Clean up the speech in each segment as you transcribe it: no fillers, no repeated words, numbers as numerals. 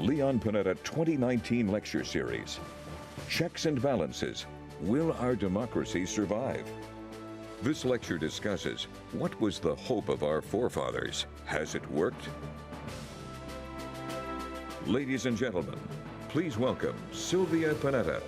Leon Panetta 2019 lecture series. Checks and Balances. Will our democracy survive? This lecture discusses what was the hope of our forefathers. Has it worked? Ladies and gentlemen, please welcome Sylvia Panetta.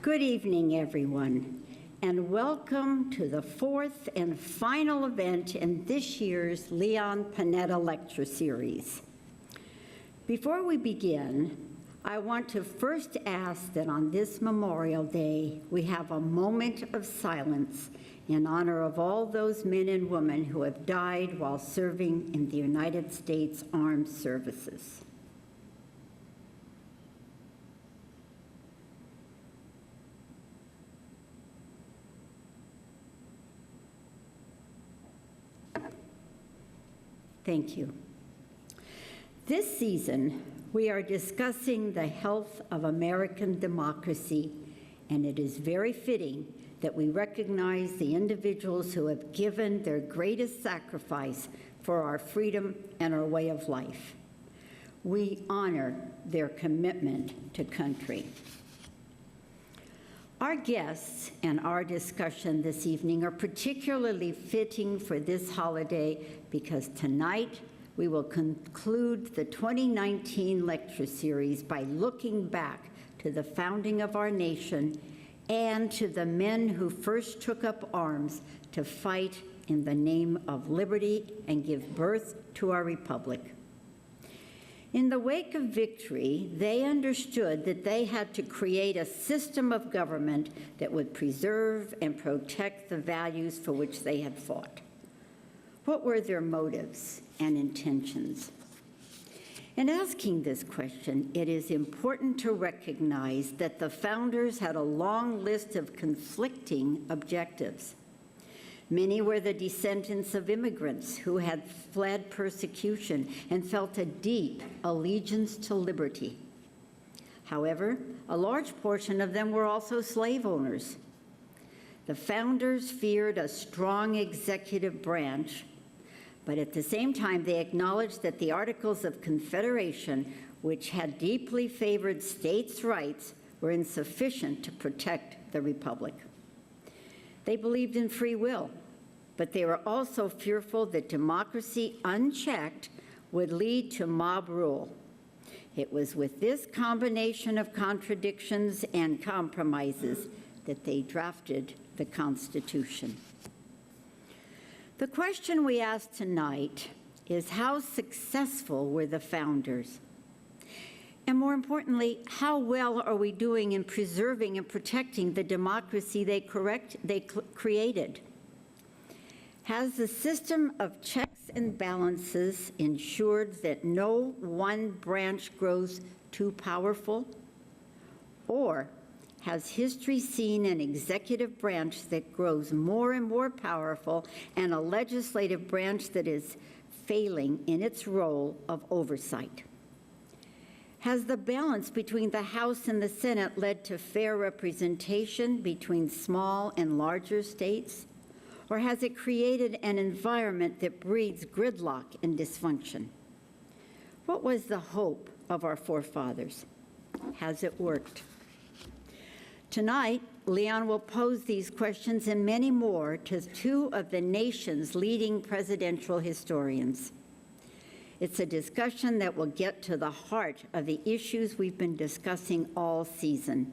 Good evening, everyone, and welcome to the fourth and final event in this year's Leon Panetta Lecture Series. Before we begin, I want to first ask that on this Memorial Day, we have a moment of silence in honor of all those men and women who have died while serving in the United States Armed Services. Thank you. This season, we are discussing the health of American democracy, and it is very fitting that we recognize the individuals who have given their greatest sacrifice for our freedom and our way of life. We honor their commitment to country. Our guests and our discussion this evening are particularly fitting for this holiday because tonight we will conclude the 2019 lecture series by looking back to the founding of our nation and to the men who first took up arms to fight in the name of liberty and give birth to our republic. In the wake of victory, they understood that they had to create a system of government that would preserve and protect the values for which they had fought. What were their motives and intentions? In asking this question, it is important to recognize that the founders had a long list of conflicting objectives. Many were the descendants of immigrants who had fled persecution and felt a deep allegiance to liberty. However, a large portion of them were also slave owners. The founders feared a strong executive branch, but at the same time, they acknowledged that the Articles of Confederation, which had deeply favored states' rights, were insufficient to protect the Republic. They believed in free will, but they were also fearful that democracy unchecked would lead to mob rule. It was with this combination of contradictions and compromises that they drafted the Constitution. The question we ask tonight is how successful were the founders? And more importantly, how well are we doing in preserving and protecting the democracy they created? Has the system of checks and balances ensured that no one branch grows too powerful? Or has history seen an executive branch that grows more and more powerful and a legislative branch that is failing in its role of oversight? Has the balance between the House and the Senate led to fair representation between small and larger states? Or has it created an environment that breeds gridlock and dysfunction? What was the hope of our forefathers? Has it worked? Tonight, Leon will pose these questions and many more to two of the nation's leading presidential historians. It's a discussion that will get to the heart of the issues we've been discussing all season.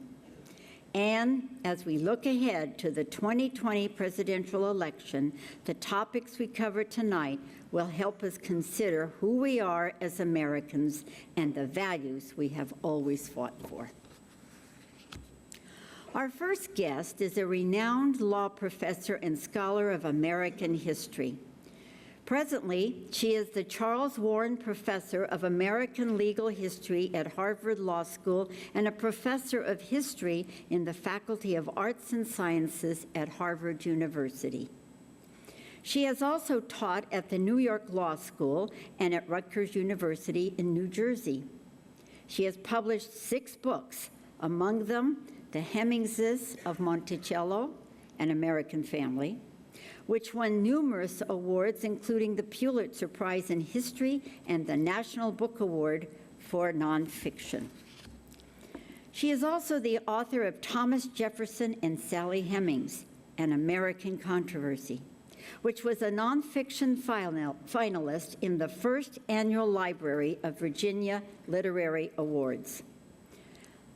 And as we look ahead to the 2020 presidential election, the topics we cover tonight will help us consider who we are as Americans and the values we have always fought for. Our first guest is a renowned law professor and scholar of American history. Presently, she is the Charles Warren Professor of American Legal History at Harvard Law School and a professor of history in the Faculty of Arts and Sciences at Harvard University. She has also taught at the New York Law School and at Rutgers University in New Jersey. She has published 6 books, among them The Hemmingses of Monticello, An American Family, which won numerous awards, including the Pulitzer Prize in History and the National Book Award for Nonfiction. She is also the author of Thomas Jefferson and Sally Hemings, An American Controversy, which was a nonfiction finalist in the first annual Library of Virginia Literary Awards.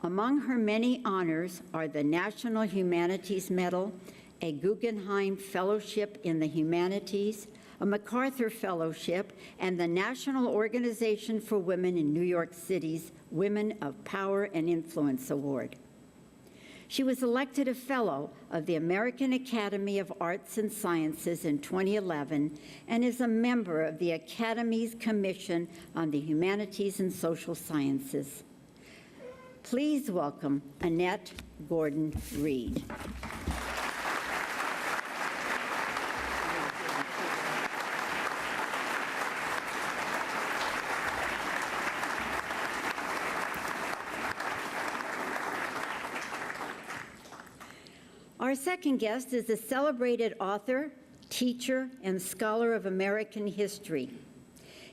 Among her many honors are the National Humanities Medal, a Guggenheim Fellowship in the Humanities, a MacArthur Fellowship, and the National Organization for Women in New York City's Women of Power and Influence Award. She was elected a Fellow of the American Academy of Arts and Sciences in 2011 and is a member of the Academy's Commission on the Humanities and Social Sciences. Please welcome Annette Gordon Reed. Our second guest is a celebrated author, teacher, and scholar of American history.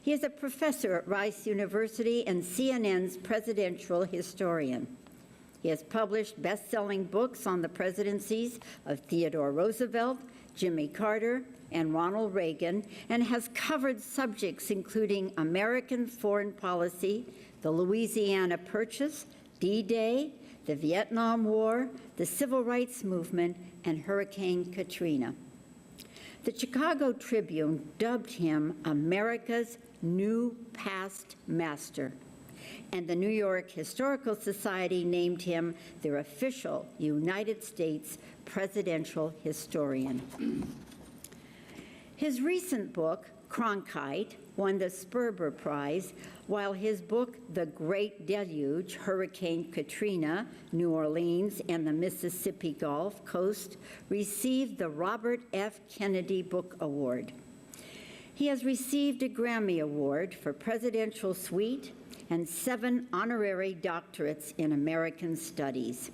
He is a professor at Rice University and CNN's presidential historian. He has published best-selling books on the presidencies of Theodore Roosevelt, Jimmy Carter, and Ronald Reagan, and has covered subjects including American foreign policy, the Louisiana Purchase, D-Day, the Vietnam War, the Civil Rights Movement, and Hurricane Katrina. The Chicago Tribune dubbed him America's new past master, and the New York Historical Society named him their official United States presidential historian. His recent book, Cronkite, won the Sperber Prize, while his book, The Great Deluge, Hurricane Katrina, New Orleans, and the Mississippi Gulf Coast, received the Robert F. Kennedy Book Award. He has received a Grammy Award for Presidential Suite and 7 honorary doctorates in American Studies.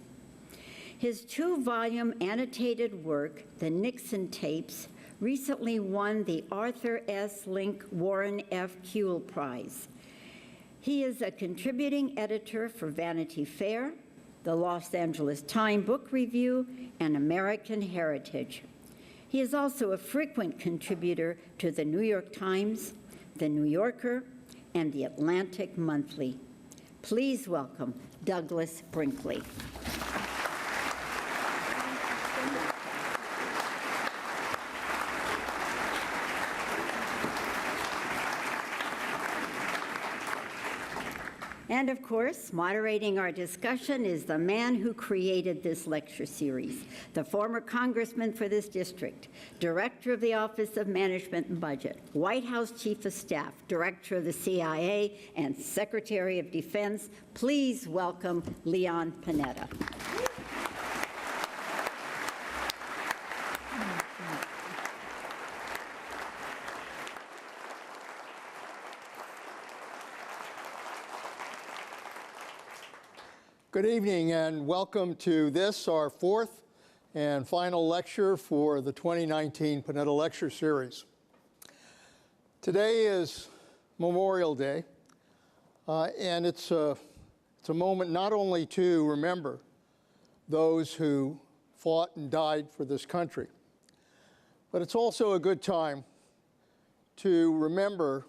His 2-volume annotated work, The Nixon Tapes, recently won the Arthur S. Link Warren F. Kuehl Prize. He is a contributing editor for Vanity Fair, the Los Angeles Times Book Review, and American Heritage. He is also a frequent contributor to the New York Times, the New Yorker, and the Atlantic Monthly. Please welcome Douglas Brinkley. And of course, moderating our discussion is the man who created this lecture series, the former congressman for this district, director of the Office of Management and Budget, White House Chief of Staff, director of the CIA, and Secretary of Defense. Please welcome Leon Panetta. Good evening and welcome to this, our 4th and final lecture for the 2019 Panetta Lecture Series. Today is Memorial Day, and it's a moment not only to remember those who fought and died for this country, but it's also a good time to remember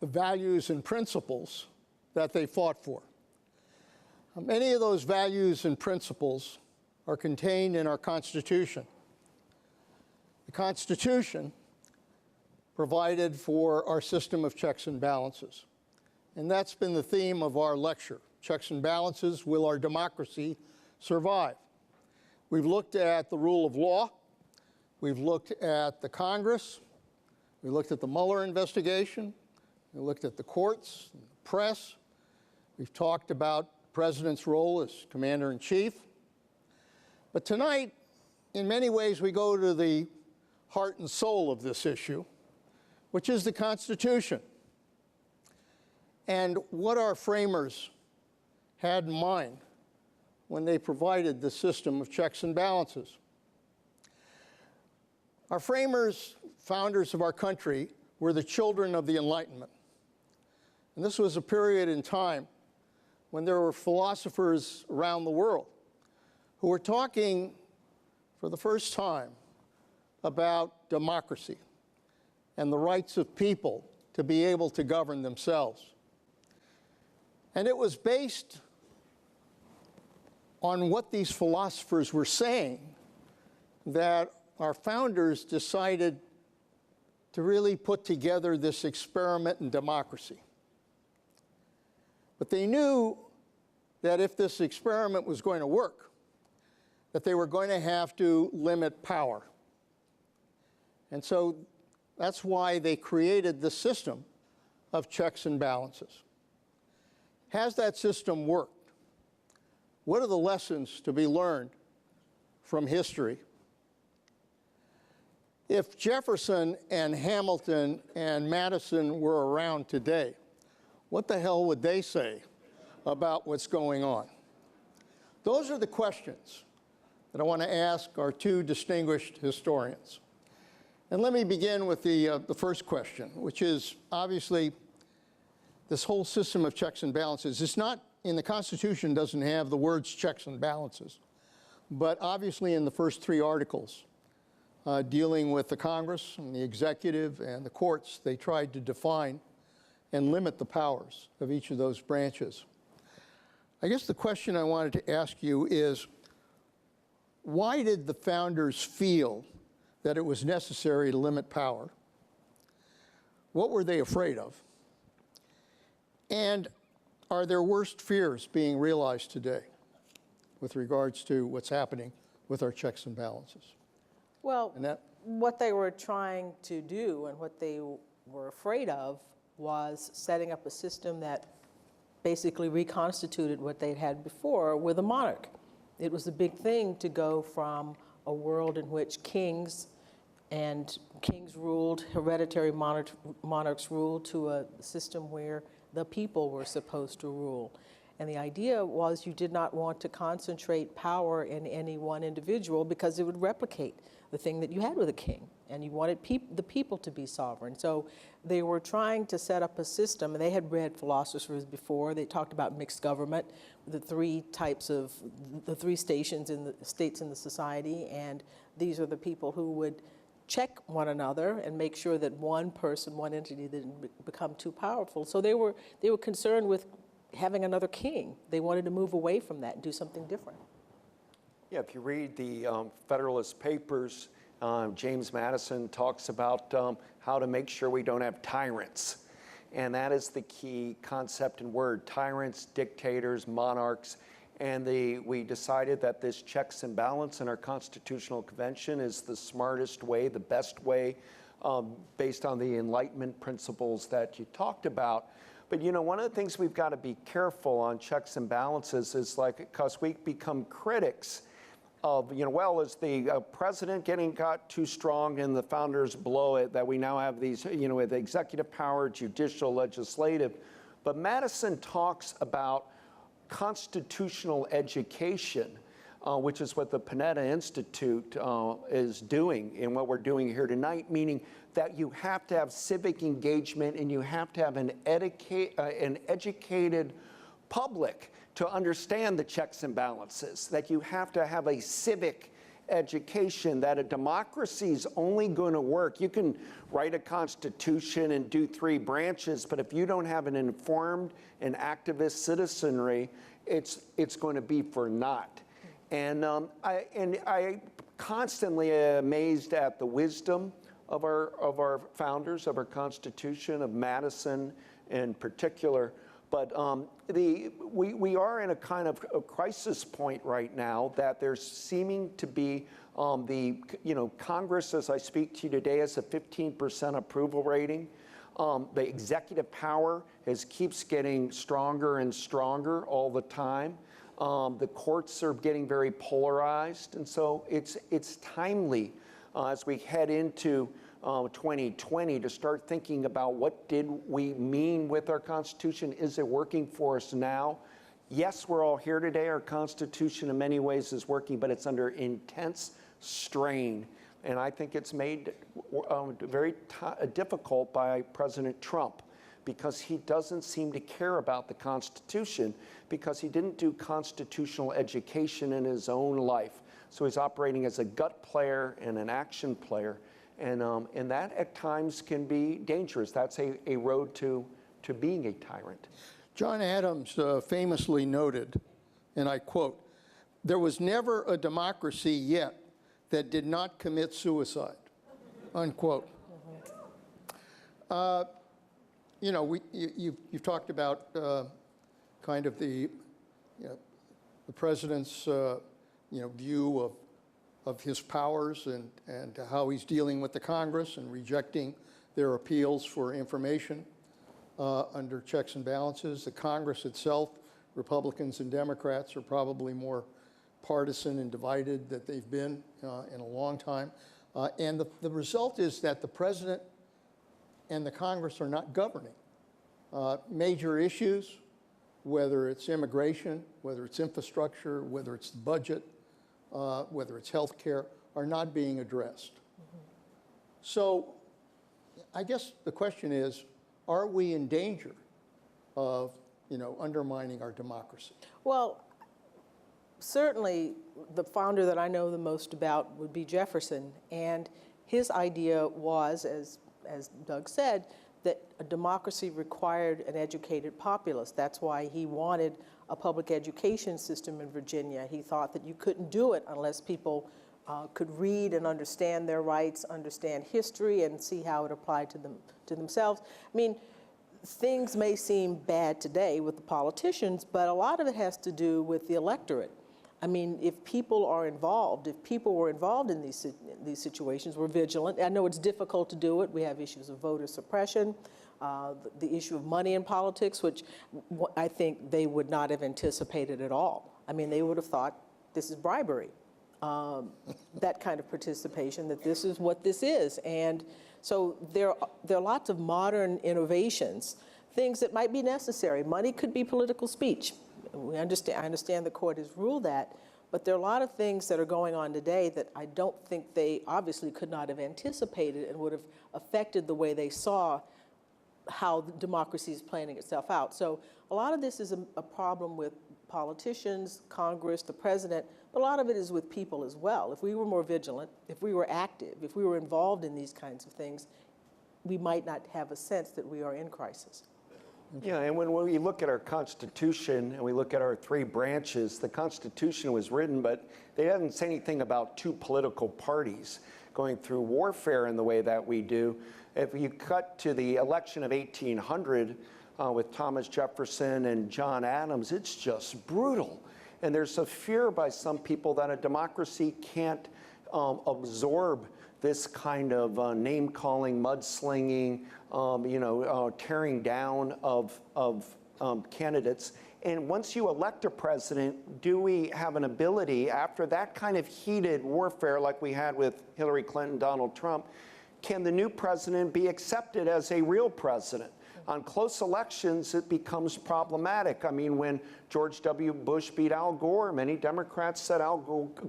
the values and principles that they fought for. Many of those values and principles are contained in our Constitution. The Constitution provided for our system of checks and balances. And that's been the theme of our lecture. Checks and balances, will our democracy survive? We've looked at the rule of law. We've looked at the Congress. We looked at the Mueller investigation. We looked at the courts, and the press. We've talked about President's role as commander-in-chief. But tonight, in many ways, we go to the heart and soul of this issue, which is the Constitution, and what our framers had in mind when they provided the system of checks and balances. Our framers, founders of our country, were the children of the Enlightenment. And this was a period in time when there were philosophers around the world who were talking for the first time about democracy and the rights of people to be able to govern themselves. And it was based on what these philosophers were saying that our founders decided to really put together this experiment in democracy. But they knew that if this experiment was going to work, that they were going to have to limit power. And so that's why they created the system of checks and balances. Has that system worked? What are the lessons to be learned from history? If Jefferson and Hamilton and Madison were around today, what the hell would they say about what's going on? Those are the questions that I want to ask our two distinguished historians. And let me begin with the first question, which is obviously this whole system of checks and balances. It's not, in the Constitution, doesn't have the words checks and balances, but obviously in the first three articles dealing with the Congress and the executive and the courts, they tried to define and limit the powers of each of those branches. I guess the question I wanted to ask you is, why did the founders feel that it was necessary to limit power? What were they afraid of? And are their worst fears being realized today with regards to what's happening with our checks and balances? Well, Annette? what they were trying to do and what they were afraid of was setting up a system that basically reconstituted what they'd had before with a monarch. It was a big thing to go from a world in which kings ruled, hereditary monarchs ruled, to a system where the people were supposed to rule. And the idea was you did not want to concentrate power in any one individual because it would replicate the thing that you had with a king. And you wanted the people to be sovereign. So they were trying to set up a system, and they had read philosophers before. They talked about mixed government, the three stations in the states in the society, and these are the people who would check one another and make sure that one person, one entity didn't become too powerful. So they were concerned with having another king. They wanted to move away from that and do something different. Yeah, if you read the Federalist Papers, James Madison talks about how to make sure we don't have tyrants. And that is the key concept and word: tyrants, dictators, monarchs. And we decided that this checks and balance in our Constitutional Convention is the smartest way, the best way, based on the Enlightenment principles that you talked about. But you know, one of the things we've got to be careful on checks and balances is because we become critics of, well, is the president got too strong and the founders blow it, that we now have these, the executive power, judicial, legislative. But Madison talks about constitutional education, which is what the Panetta Institute is doing and what we're doing here tonight, meaning that you have to have civic engagement and you have to have an educated public to understand the checks and balances, that you have to have a civic education, that a democracy is only going to work. You can write a constitution and do three branches, but if you don't have an informed and activist citizenry, it's going to be for naught. And I constantly am amazed at the wisdom of our founders, of our Constitution, of Madison in particular. But we are in a kind of a crisis point right now, that there's seeming to be Congress, as I speak to you today, has a 15% approval rating. The executive power keeps getting stronger and stronger all the time. The courts are getting very polarized, and so it's timely as we head into 2020 to start thinking about what did we mean with our Constitution. Is it working for us now? Yes, we're all here today. Our Constitution in many ways is working, but it's under intense strain. And I think it's made very difficult by President Trump, because he doesn't seem to care about the Constitution, because he didn't do constitutional education in his own life. So he's operating as a gut player and an action player. And that at times can be dangerous. That's a road to being a tyrant. John Adams famously noted, and I quote, "There was never a democracy yet that did not commit suicide," unquote. You know, you've talked about kind of the president's view of his powers and how he's dealing with the Congress and rejecting their appeals for information under checks and balances. The Congress itself, Republicans and Democrats, are probably more partisan and divided than they've been in a long time. And the result is that the president and the Congress are not governing. Major issues, whether it's immigration, whether it's infrastructure, whether it's the budget, whether it's health care, are not being addressed. So I guess the question is, are we in danger of undermining our democracy? Well, certainly the founder that I know the most about would be Jefferson, and his idea was, as Doug said, that a democracy required an educated populace. That's why he wanted a public education system in Virginia. He thought that you couldn't do it unless people could read and understand their rights, understand history, and see how it applied to themselves. I mean, things may seem bad today with the politicians, but a lot of it has to do with the electorate. I mean, if people are involved, if people were involved in these situations, we're vigilant. I know it's difficult to do it. We have issues of voter suppression, the issue of money in politics, which I think they would not have anticipated at all. I mean, they would have thought this is bribery, that kind of participation, that this is what this is. And so there are lots of modern innovations, things that might be necessary. Money could be political speech. I understand the court has ruled that, but there are a lot of things that are going on today that I don't think they obviously could not have anticipated and would have affected the way they saw how democracy is planning itself out. So a lot of this is a problem with politicians, Congress, the president, but a lot of it is with people as well. If we were more vigilant, if we were active, if we were involved in these kinds of things, we might not have a sense that we are in crisis. Yeah, and when we look at our Constitution and we look at our three branches, the Constitution was written, but they didn't say anything about two political parties going through warfare in the way that we do. If you cut to the election of 1800 with Thomas Jefferson and John Adams, it's just brutal. And there's a fear by some people that a democracy can't absorb this kind of name-calling, mudslinging, tearing down of candidates. And once you elect a president, do we have an ability, after that kind of heated warfare like we had with Hillary Clinton, Donald Trump, can the new president be accepted as a real president? On close elections, it becomes problematic. I mean, when George W. Bush beat Al Gore, many Democrats said Al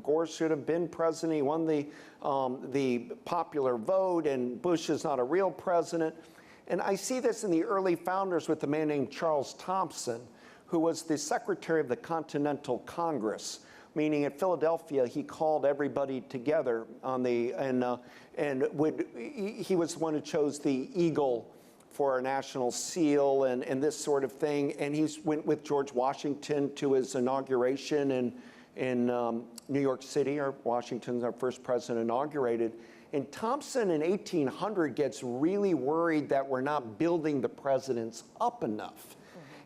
Gore should have been president. He won the popular vote, and Bush is not a real president. And I see this in the early founders with a man named Charles Thompson, who was the secretary of the Continental Congress, meaning at Philadelphia, he called everybody together on he was the one who chose the eagle for our national seal and this sort of thing. And he went with George Washington to his inauguration in New York City. Washington's our first president inaugurated. And Thompson in 1800 gets really worried that we're not building the presidents up enough.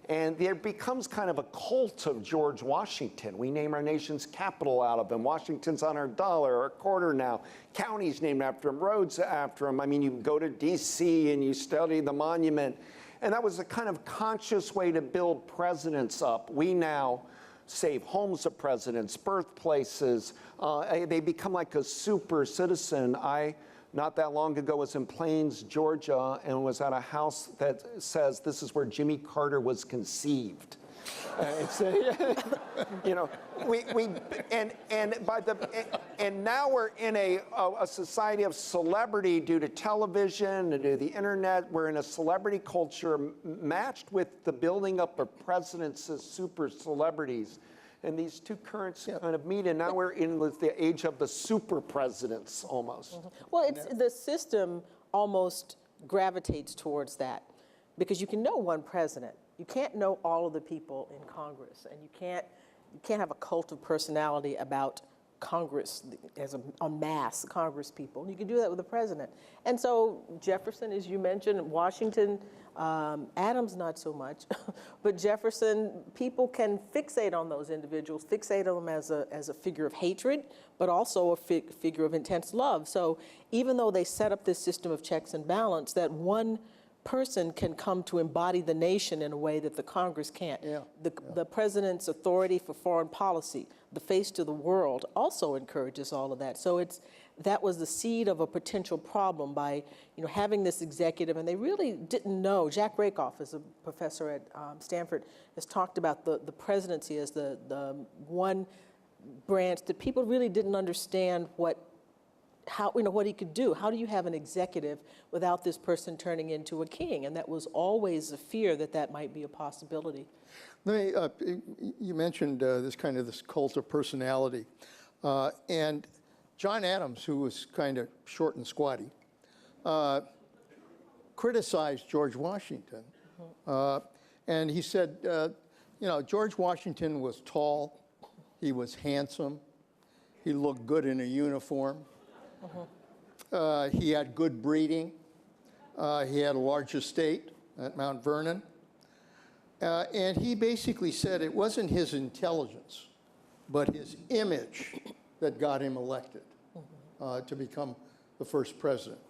And there becomes kind of a cult of George Washington. We name our nation's capital out of him. Washington's on our dollar, our quarter now. Counties named after him, roads after him. I mean, you go to D.C. and you study the monument. And that was a kind of conscious way to build presidents up. We now save homes of presidents, birthplaces. They become like a super citizen. Not that long ago, was in Plains, Georgia, and was at a house that says this is where Jimmy Carter was conceived. You know, and now we're in a society of celebrity due to television and due to the internet. We're in a celebrity culture matched with the building up of presidents as super celebrities. And these two currents kind of meet, and now we're in the age of the super presidents almost. Well, the system almost gravitates towards that because you can know one president. You can't know all of the people in Congress, and you can't have a cult of personality about Congress as a mass Congress people. You can do that with the president. And so Jefferson, as you mentioned, Washington, Adams not so much, but Jefferson, people can fixate on those individuals, fixate on them as a figure of hatred, but also a figure of intense love. So even though they set up this system of checks and balance, that one person can come to embody the nation in a way that the Congress can't. The president's authority for foreign policy, the face to the world, also encourages all of that. So that was the seed of a potential problem by having this executive, and they really didn't know. Jack Rakoff, as a professor at Stanford, has talked about the presidency as the one branch that people really didn't understand what he could do. How do you have an executive without this person turning into a king? And that was always a fear that might be a possibility. You mentioned this cult of personality. And John Adams, who was kind of short and squatty, criticized George Washington. And he said, George Washington was tall, he was handsome, he looked good in a uniform. He had good breeding. He had a large estate at Mount Vernon. And he basically said it wasn't his intelligence, but his image that got him elected to become the first president.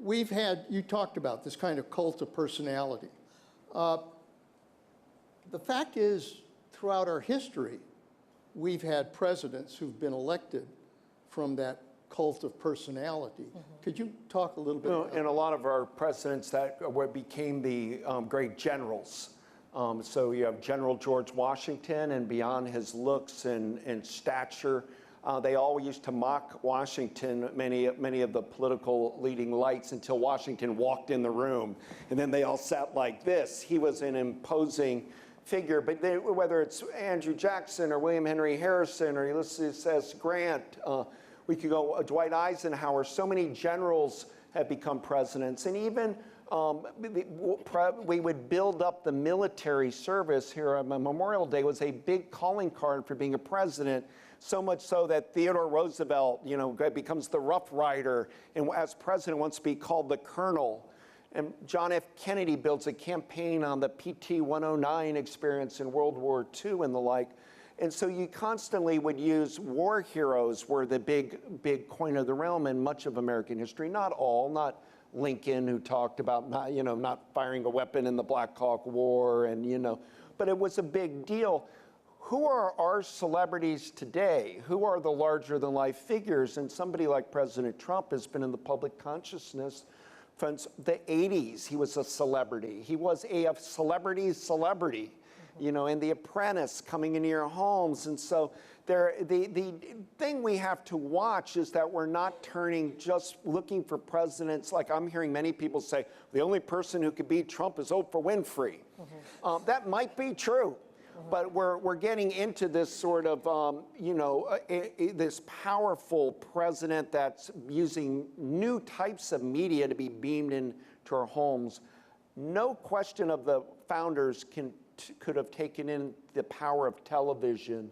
You talked about this kind of cult of personality. The fact is, throughout our history, we've had presidents who've been elected from that cult of personality. Could you talk a little bit about that? And a lot of our presidents that became the great generals. So you have General George Washington, and beyond his looks and stature, they all used to mock Washington, many of the political leading lights, until Washington walked in the room. And then they all sat like this. He was an imposing figure, but whether it's Andrew Jackson or William Henry Harrison or Ulysses S. Grant, we could go Dwight Eisenhower. So many generals have become presidents, and even we would build up the military service here on Memorial Day was a big calling card for being a president. So much so that Theodore Roosevelt, becomes the Rough Rider, and as president wants to be called the Colonel. And John F. Kennedy builds a campaign on the PT-109 experience in World War II and the like. And so you constantly would use war heroes were the big coin of the realm in much of American history. Not all, not Lincoln, who talked about not firing a weapon in the Black Hawk War, but it was a big deal. Who are our celebrities today? Who are the larger than life figures? And somebody like President Trump has been in the public consciousness since the 80s. He was a celebrity. He was a celebrity. And The Apprentice coming into your homes. And so the thing we have to watch is that we're not turning just looking for presidents. Like I'm hearing many people say, the only person who could beat Trump is Oprah Winfrey. That might be true. But we're getting into this sort of, this powerful president that's using new types of media to be beamed into our homes. No question of the founders could have taken in the power of television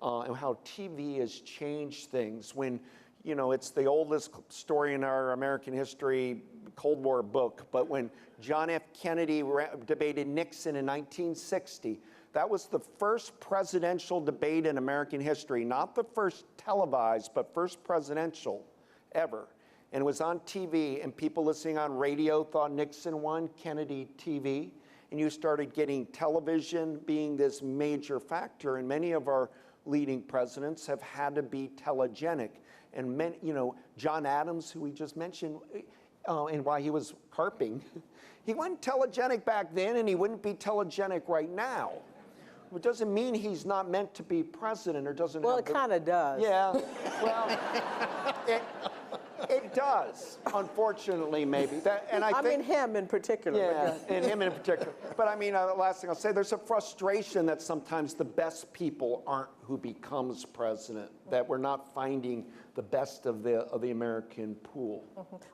and how TV has changed things. When, it's the oldest story in our American history, Cold War book, but when John F. Kennedy debated Nixon in 1960, that was the first presidential debate in American history, not the first televised, but first presidential ever. And it was on TV, and people listening on radio thought Nixon won, Kennedy TV. And you started getting television being this major factor, and many of our leading presidents have had to be telegenic. And John Adams, who we just mentioned, and why he was harping, he wasn't telegenic back then, and he wouldn't be telegenic right now. It doesn't mean he's not meant to be president or doesn't Well, have it kind of does. Yeah, well, it does, unfortunately, maybe. I mean him in particular. Yeah, and him in particular. But I mean, the last thing I'll say, there's a frustration that sometimes the best people aren't who becomes president, that we're not finding the best of the American pool.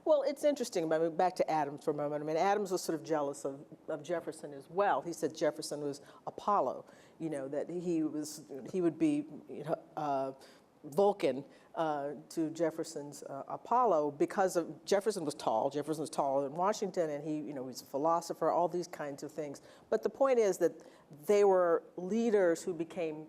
Well, it's interesting. I mean, back to Adams for a moment. I mean, Adams was sort of jealous of Jefferson as well. He said Jefferson was Apollo, you know, that he would be, you know, Vulcan to Jefferson's Apollo, because of Jefferson was tall. Jefferson was taller than Washington, and he, you know, he's a philosopher, all these kinds of things. But the point is that they were leaders who became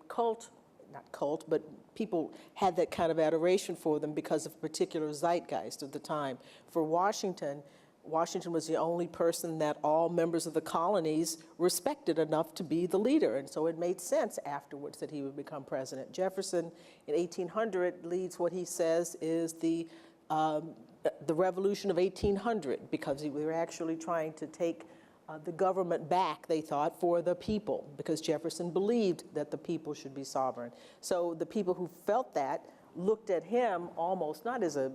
not cult, but people had that kind of adoration for them because of a particular zeitgeist of the time. For Washington, Washington was the only person that all members of the colonies respected enough to be the leader, and so it made sense afterwards that he would become president. Jefferson, in 1800, leads what he says is the revolution of 1800, because we were actually trying to take the government back, they thought, for the people, because Jefferson believed that the people should be sovereign. So the people who felt that looked at him almost not as a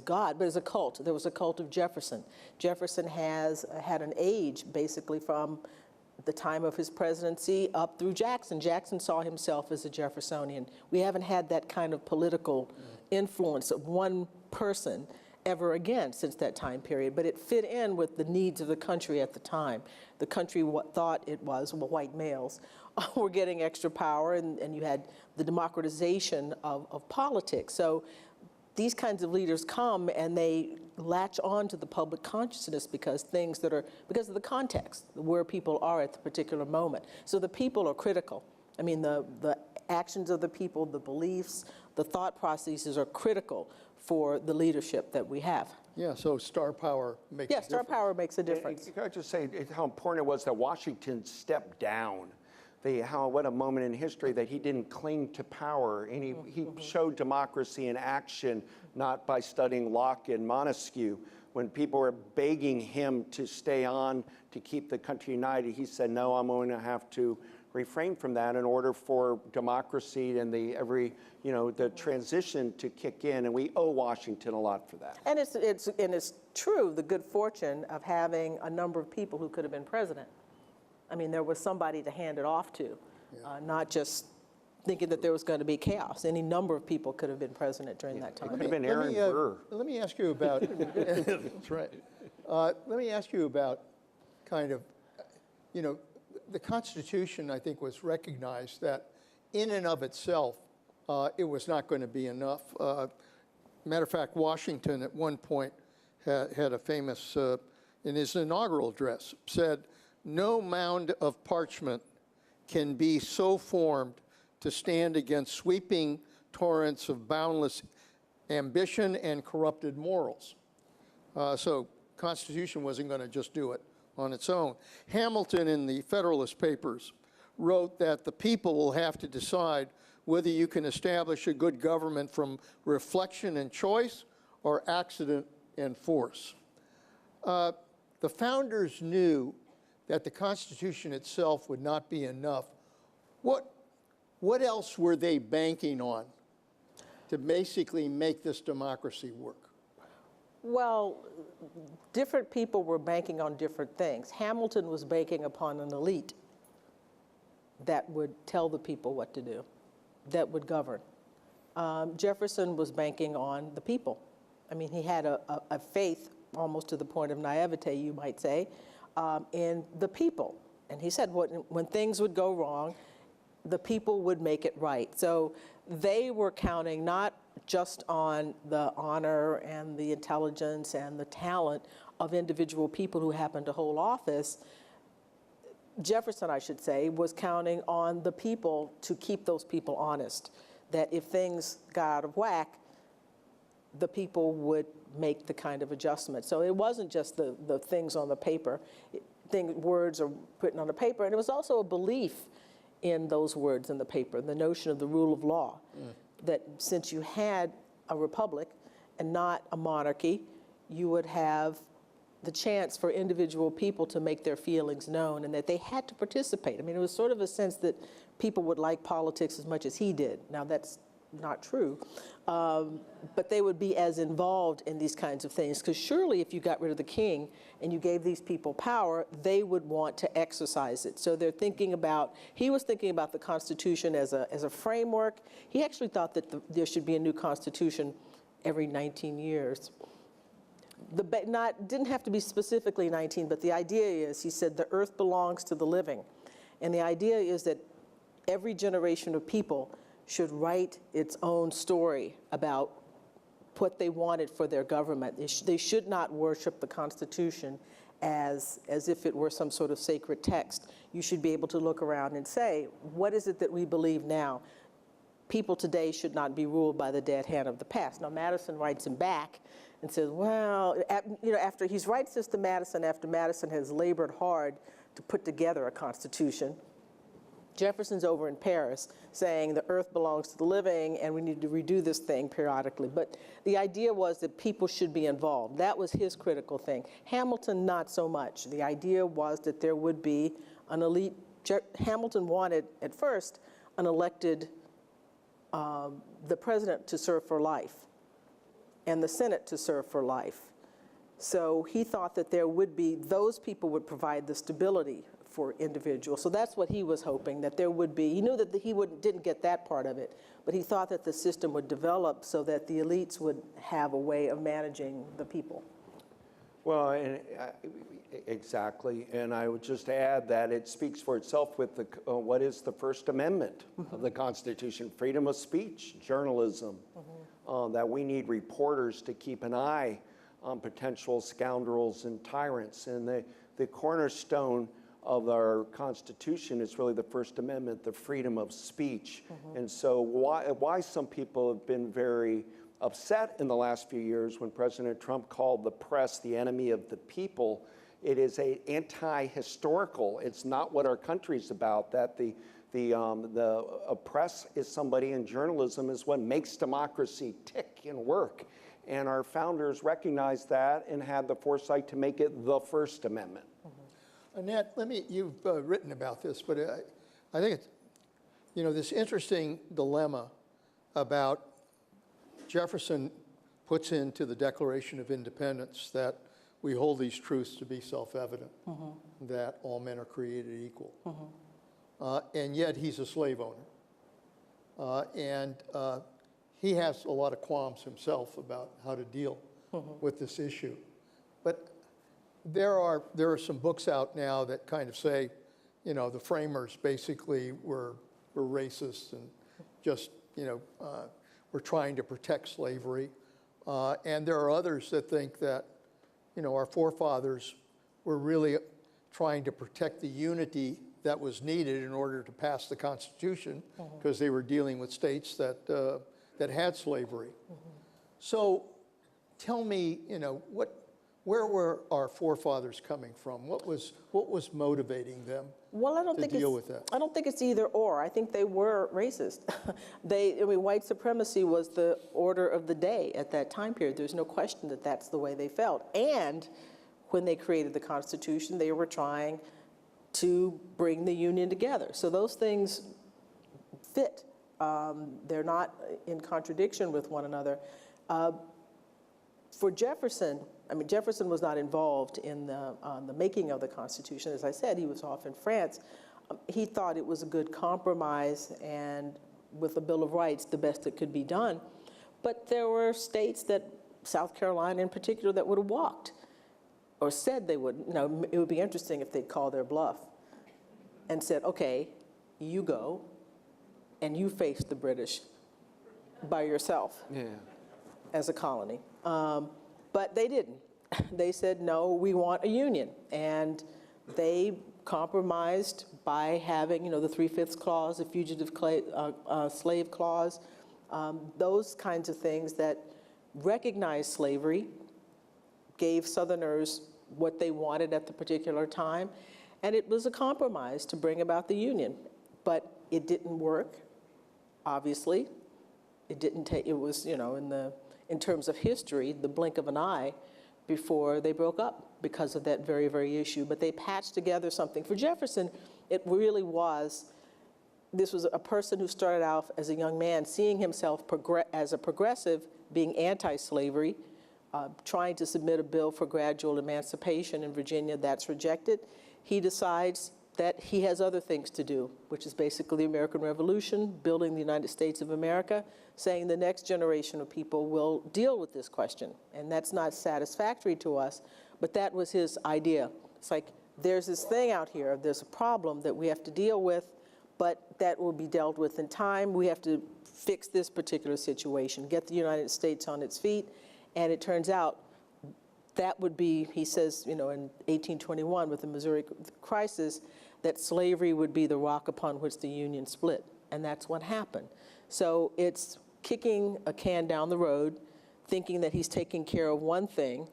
god, but as a cult. There was a cult of Jefferson. Jefferson had an age basically from the time of his presidency up through Jackson. Jackson saw himself as a Jeffersonian. We haven't had that kind of political influence of one person ever again since that time period, but it fit in with the needs of the country at the time. The country thought it was, well, white males were getting extra power, and you had the democratization of politics. So these kinds of leaders come and they latch on to the public consciousness because of the context, where people are at the particular moment. So the people are critical. I mean, the actions of the people, the beliefs, the thought processes are critical for the leadership that we have. Yeah, so star power makes a difference. Yes, star power makes a difference. Can I just say how important it was that Washington stepped down? What a moment in history that he didn't cling to power, and he showed democracy in action, not by studying Locke and Montesquieu. When people were begging him to stay on to keep the country united, he said, no, I'm going to have to refrain from that in order for democracy and the transition to kick in, and we owe Washington a lot for that. And it's true, the good fortune of having a number of people who could have been president. I mean, there was somebody to hand it off to, not just thinking that there was going to be chaos. Any number of people could have been president during that time. It could have been Aaron Burr. Let me ask you about, that's right. Let me ask you about kind of, you know, the Constitution, I think, was recognized that in and of itself, it was not going to be enough. Matter of fact, Washington at one point had a famous, in his inaugural address, said, no mound of parchment can be so formed to stand against sweeping torrents of boundless ambition and corrupted morals. So Constitution wasn't going to just do it on its own. Hamilton in the Federalist Papers wrote that the people will have to decide whether you can establish a good government from reflection and choice or accident and force. The founders knew that the Constitution itself would not be enough. What else were they banking on to basically make this democracy work? Well, different people were banking on different things. Hamilton was banking upon an elite that would tell the people what to do, that would govern. Jefferson was banking on the people. I mean, he had a faith, almost to the point of naivete, you might say, in the people. And he said when things would go wrong, the people would make it right. So they were counting not just on the honor and the intelligence and the talent of individual people who happened to hold office. Jefferson, I should say, was counting on the people to keep those people honest, that if things got out of whack, the people would make the kind of adjustment. So it wasn't just the things on the paper. Words are written on the paper, and it was also a belief in those words in the paper, the notion of the rule of law, that since you had a republic and not a monarchy, you would have the chance for individual people to make their feelings known and that they had to participate. I mean, it was sort of a sense that people would like politics as much as he did. Now, that's not true, but they would be as involved in these kinds of things, because surely if you got rid of the king and you gave these people power, they would want to exercise it. So they're thinking about, he was thinking about the Constitution as a framework. He actually thought that there should be a new Constitution every 19 years. Didn't have to be specifically 19, but the idea is, he said, the earth belongs to the living. And the idea is that every generation of people should write its own story about what they wanted for their government. They should not worship the Constitution as if it were some sort of sacred text. You should be able to look around and say, what is it that we believe now? People today should not be ruled by the dead hand of the past. Now, Madison writes him back and says, well, after he writes this to Madison, after Madison has labored hard to put together a constitution, Jefferson's over in Paris saying the earth belongs to the living and we need to redo this thing periodically. But the idea was that people should be involved. That was his critical thing. Hamilton, not so much. The idea was that there would be an elite. Hamilton wanted, at first, an elected, the president to serve for life and the Senate to serve for life. So he thought that there would be, those people would provide the stability for individuals. So that's what he was hoping, that there would be. He knew that didn't get that part of it, but he thought that the system would develop so that the elites would have a way of managing the people. Well, exactly, and I would just add that it speaks for itself with what is the First Amendment of the Constitution: freedom of speech, journalism, that we need reporters to keep an eye on potential scoundrels and tyrants, and the cornerstone of our Constitution is really the First Amendment, the freedom of speech. And so why some people have been very upset in the last few years when President Trump called the press the enemy of the people, it is anti-historical. It's not what our country's about, that the press is somebody, and journalism is what makes democracy tick and work. And our founders recognized that and had the foresight to make it the First Amendment. Annette, you've written about this, but I think it's, this interesting dilemma about Jefferson puts into the Declaration of Independence that we hold these truths to be self-evident, that all men are created equal. And yet he's a slave owner. And he has a lot of qualms himself about how to deal with this issue. But there are some books out now that kind of say, the framers basically were racist and just, were trying to protect slavery. And there are others that think that, our forefathers were really trying to protect the unity that was needed in order to pass the Constitution, because they were dealing with states that had slavery. So tell me, where were our forefathers coming from? What was motivating them to deal with that? I don't think it's either or. I think they were racist. White supremacy was the order of the day at that time period. There's no question that that's the way they felt. And when they created the Constitution, they were trying to bring the Union together. So those things fit. They're not in contradiction with one another. For Jefferson, Jefferson was not involved in the making of the Constitution. As I said, he was off in France. He thought it was a good compromise, and with the Bill of Rights, the best that could be done. But there were states, that South Carolina in particular, that would have walked or said they would. It would be interesting if they'd call their bluff and said, okay, you go and you face the British by yourself as a colony. But they didn't. They said, no, we want a union. And they compromised by having, the 3/5 clause, the fugitive slave clause, those kinds of things that recognized slavery, gave Southerners what they wanted at the particular time. And it was a compromise to bring about the union. But it didn't work, obviously. It didn't take, it was, in terms of history, the blink of an eye before they broke up because of that very, very issue. But they patched together something. For Jefferson, it really was, this was a person who started out as a young man, seeing himself as a progressive, being anti-slavery, trying to submit a bill for gradual emancipation in Virginia. That's rejected. He decides that he has other things to do, which is basically the American Revolution, building the United States of America, saying the next generation of people will deal with this question. And that's not satisfactory to us, but that was his idea. It's like, there's this thing out here, there's a problem that we have to deal with, but that will be dealt with in time. We have to fix this particular situation, get the United States on its feet. And it turns out that would be, he says, you know, in 1821 with the Missouri crisis, that slavery would be the rock upon which the Union split. And that's what happened. So it's kicking a can down the road, thinking that he's taking care of one thing,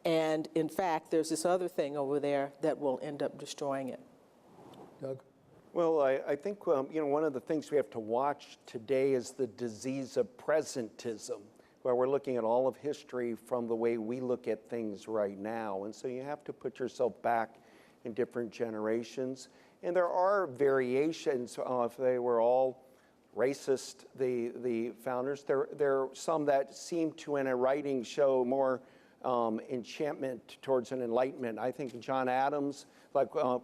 and in fact, there's this other thing over there that will end up destroying it. Doug? Well, I think you know, one of the things we have to watch today is the disease of presentism, where we're looking at all of history from the way we look at things right now. And so you have to put yourself back in different generations. And there are variations. If they were all racist, the founders, there are some that seem to, in a writing, show more enchantment towards an enlightenment. I think John Adams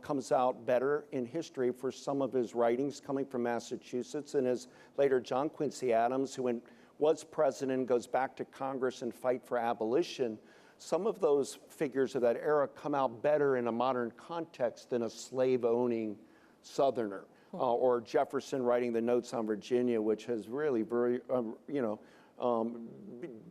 comes out better in history for some of his writings coming from Massachusetts, and as later John Quincy Adams, who was president, goes back to Congress and fight for abolition. Some of those figures of that era come out better in a modern context than a slave-owning Southerner, or Jefferson writing the Notes on Virginia, which has really very,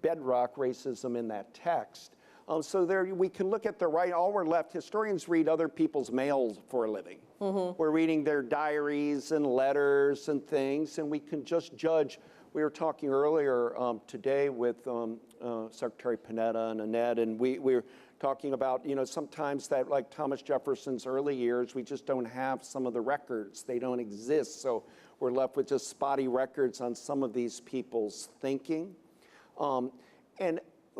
bedrock racism in that text. So there we can look at the right, all we're left, historians read other people's mail for a living. We're reading their diaries and letters and things, and we can just judge. We were talking earlier today with Secretary Panetta and Annette, and we were talking about, you know, sometimes that, like Thomas Jefferson's early years, we just don't have some of the records. They don't exist, so we're left with just spotty records on some of these people's thinking.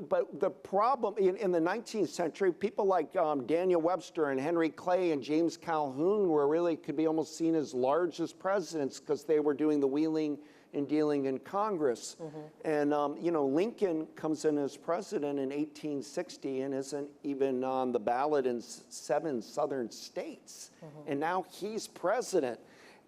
But the problem in the 19th century, people like Daniel Webster and Henry Clay and James Calhoun were really, could be almost seen as large as presidents because they were doing the wheeling and dealing in Congress. And, you know, Lincoln comes in as president in 1860 and isn't even on the ballot in 7 southern states. And now he's president.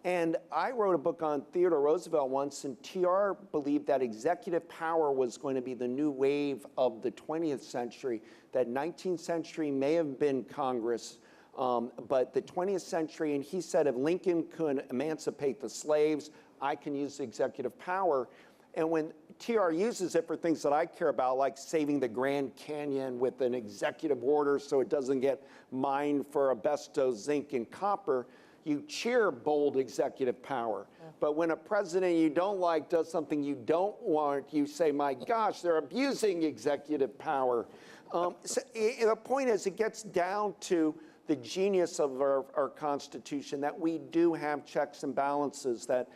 And I wrote a book on Theodore Roosevelt once, and TR believed that executive power was going to be the new wave of the 20th century, that 19th century may have been Congress, but the 20th century, and he said if Lincoln could emancipate the slaves, I can use executive power. And when TR uses it for things that I care about, like saving the Grand Canyon with an executive order so it doesn't get mined for asbestos, zinc, and copper, you cheer bold executive power. But when a president you don't like does something you don't want, you say, my gosh, they're abusing executive power. So the point is, it gets down to the genius of our Constitution, that we do have checks and balances, that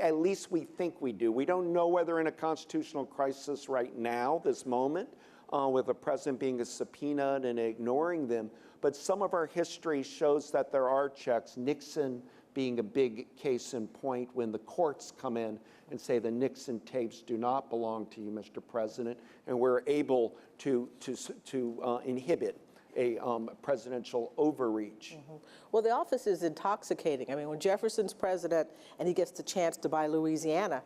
at least we think we do. We don't know whether in a constitutional crisis right now, this moment, with the president being subpoenaed and ignoring them. But some of our history shows that there are checks, Nixon being a big case in point, when the courts come in and say the Nixon tapes do not belong to you, Mr. President, and we're able to inhibit a presidential overreach. Well, the office is intoxicating. I mean, when Jefferson's president and he gets the chance to buy Louisiana.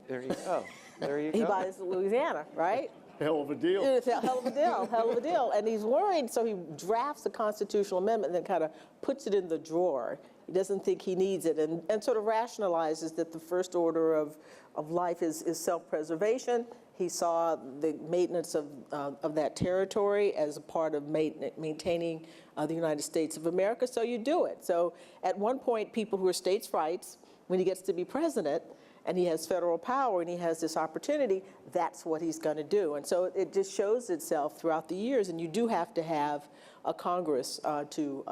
There you go. There you go. He buys Louisiana, right? Hell of a deal. It's a hell of a deal, hell of a deal. And he's worried, so he drafts a constitutional amendment and then kind of puts it in the drawer. He doesn't think he needs it, and sort of rationalizes that the first order of life is self-preservation. He saw the maintenance of that territory as a part of maintaining the United States of America, so you do it. So at one point, people who are states' rights, when he gets to be president, and he has federal power and he has this opportunity, that's what he's going to do. And so it just shows itself throughout the years, and you do have to have a Congress to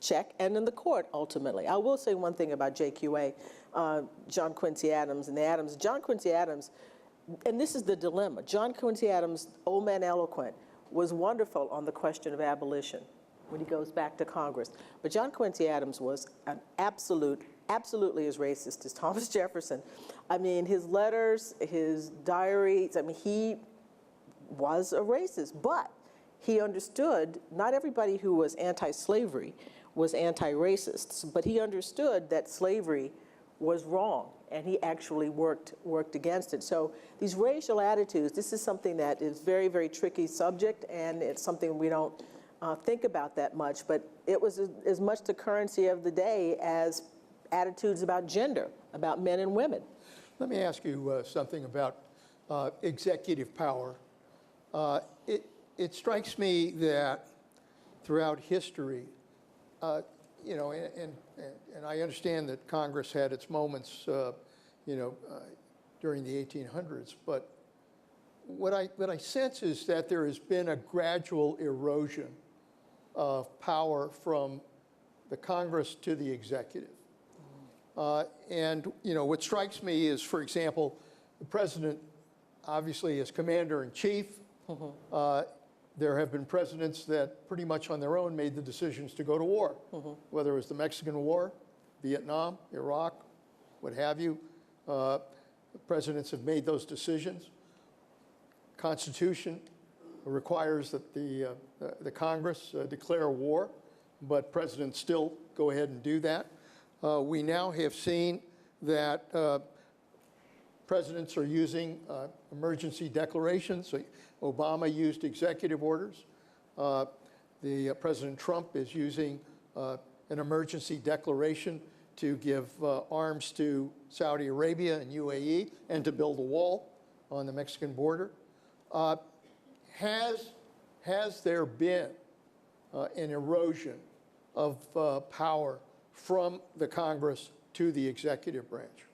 check, and in the court, ultimately. I will say one thing about JQA, John Quincy Adams and the Adams. John Quincy Adams and this is the dilemma. John Quincy Adams, old man eloquent, was wonderful on the question of abolition when he goes back to Congress. But John Quincy Adams was an absolutely as racist as Thomas Jefferson. I mean, his letters, his diaries, I mean, he was a racist, but he understood, not everybody who was anti-slavery was anti-racist, but he understood that slavery was wrong, and he actually worked against it. So these racial attitudes, this is something that is very, very tricky subject, and it's something we don't think about that much, but it was as much the currency of the day as attitudes about gender, about men and women. Let me ask you something about executive power. It strikes me that throughout history, you know, and I understand that Congress had its moments, you know, during the 1800s, but what I sense is that there has been a gradual erosion of power from the Congress to the executive. And, you know, what strikes me is, for example, the president obviously is commander-in-chief. There have been presidents that pretty much on their own made the decisions to go to war, whether it was the Mexican War, Vietnam, Iraq, what have you. Presidents have made those decisions. Constitution requires that the Congress declare war, but presidents still go ahead and do that. We now have seen that presidents are using emergency declarations. So Obama used executive orders. President Trump is using an emergency declaration to give arms to Saudi Arabia and UAE and to build a wall on the Mexican border. Has there been an erosion of power from the Congress to the executive branch?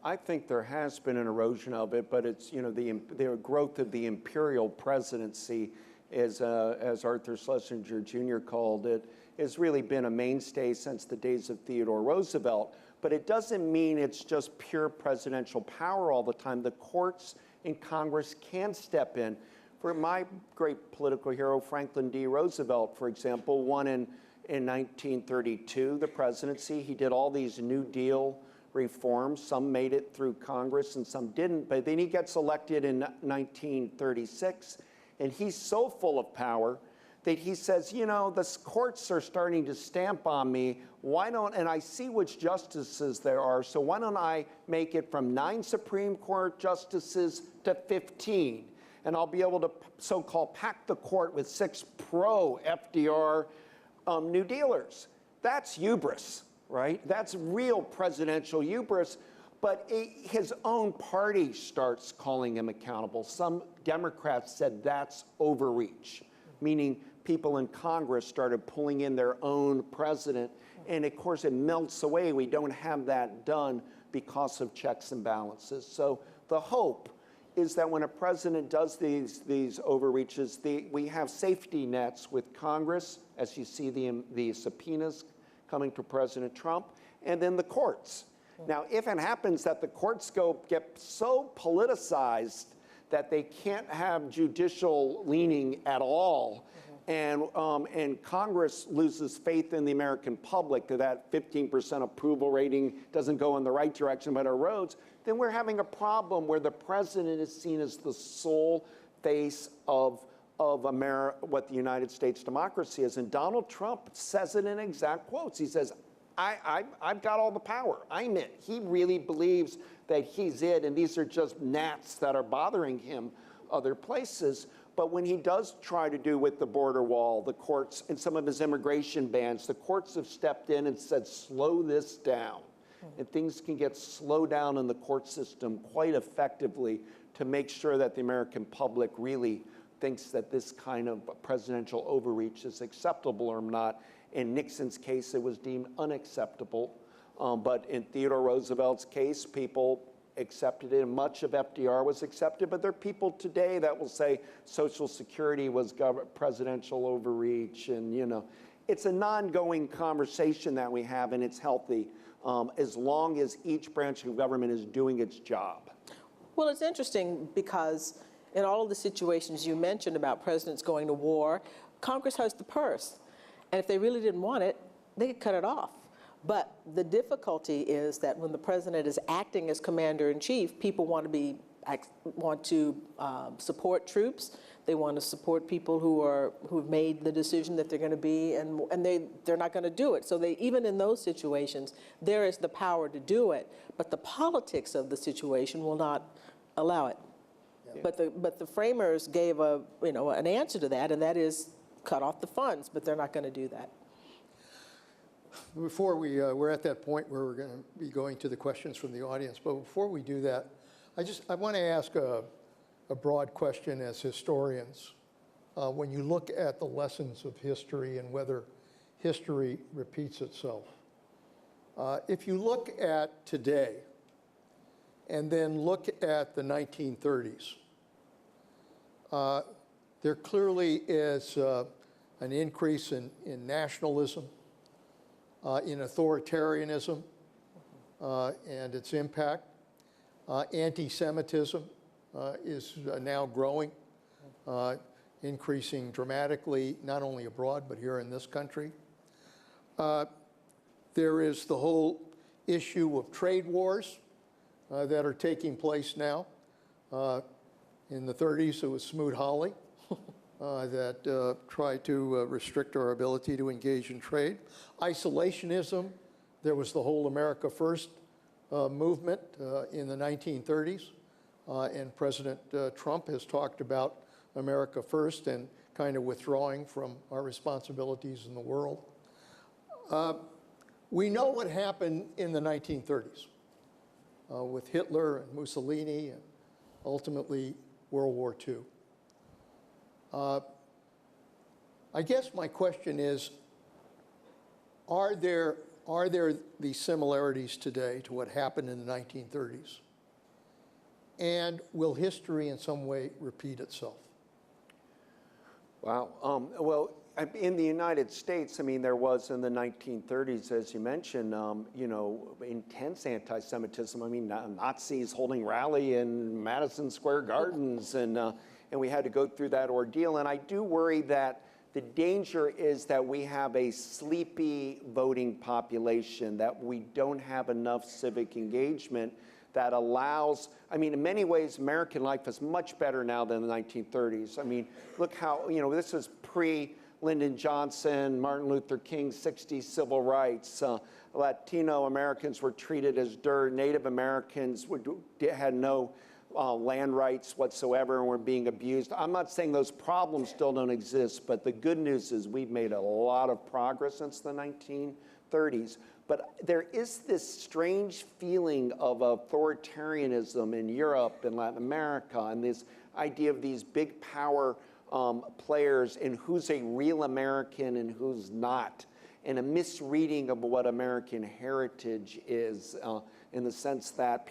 I think there has been an erosion of it, but it's, you know, the growth of the imperial presidency, as Arthur Schlesinger Jr. called it, has really been a mainstay since the days of Theodore Roosevelt. But it doesn't mean it's just pure presidential power all the time. The courts and Congress can step in. For my great political hero, Franklin D. Roosevelt, for example, won in 1932 the presidency. He did all these New Deal reforms. Some made it through Congress and some didn't. But then he gets elected in 1936, and he's so full of power that he says, you know, the courts are starting to stamp on me. Why don't, and I see which justices there are, so why don't I make it from 9 Supreme Court justices to 15? And I'll be able to so-called pack the court with 6 pro-FDR New Dealers. That's hubris, right? That's real presidential hubris. But his own party starts calling him accountable. Some Democrats said that's overreach, meaning people in Congress started pulling in their own president. And of course, it melts away. We don't have that done because of checks and balances. So the hope is that when a president does these overreaches, we have safety nets with Congress, as you see the subpoenas coming to President Trump, and then the courts. Now, if it happens that the courts get so politicized that they can't have judicial leaning at all, and Congress loses faith in the American public, that 15% approval rating doesn't go in the right direction but erodes, then we're having a problem where the president is seen as the sole face of what the United States democracy is. And Donald Trump says it in exact quotes. He says, I've got all the power. I'm it. He really believes that he's it, and these are just gnats that are bothering him other places. But when he does try to do with the border wall, the courts, and some of his immigration bans, the courts have stepped in and said, slow this down. And things can get slowed down in the court system quite effectively to make sure that the American public really thinks that this kind of presidential overreach is acceptable or not. In Nixon's case, it was deemed unacceptable. But in Theodore Roosevelt's case, people accepted it, and much of FDR was accepted. But there are people today that will say Social Security was presidential overreach. And, you know, it's an ongoing conversation that we have, and it's healthy as long as each branch of government is doing its job. Well, it's interesting because in all of the situations you mentioned about presidents going to war, Congress has the purse. And if they really didn't want it, they could cut it off. But the difficulty is that when the president is acting as commander-in-chief, people want to support troops. They want to support people who've made the decision that they're going to be, and they're not going to do it. So even in those situations, there is the power to do it, but the politics of the situation will not allow it. Yeah. But the framers gave an answer to that, and that is cut off the funds, but they're not going to do that. Before we're at that point where we're going to be going to the questions from the audience, but before we do that, I want to ask a broad question as historians. When you look at the lessons of history and whether history repeats itself, if you look at today and then look at the 1930s, there clearly is an increase in nationalism, in authoritarianism and its impact. Anti-Semitism is now growing, increasing dramatically, not only abroad, but here in this country. There is the whole issue of trade wars that are taking place now. In the 30s, it was Smoot-Hawley that tried to restrict our ability to engage in trade. Isolationism, there was the whole America First movement in the 1930s, and President Trump has talked about America First and kind of withdrawing from our responsibilities in the world. We know what happened in the 1930s with Hitler and Mussolini and ultimately World War II. I guess my question is, are there these similarities today to what happened in the 1930s? And will history in some way repeat itself? Wow. Well, in the United States, I mean, there was in the 1930s, as you mentioned, intense anti-Semitism. I mean, Nazis holding rally in Madison Square Gardens, and we had to go through that ordeal. And I do worry that the danger is that we have a sleepy voting population, that we don't have enough civic engagement that allows, I mean, in many ways, American life is much better now than the 1930s. I mean, look how, this is pre-Lyndon Johnson, Martin Luther King, 60s civil rights. Latino Americans were treated as dirt. Native Americans had no land rights whatsoever and were being abused. I'm not saying those problems still don't exist, but the good news is we've made a lot of progress since the 1930s. But there is this strange feeling of authoritarianism in Europe and Latin America, and this idea of these big power players and who's a real American and who's not, and a misreading of what American heritage is in the sense that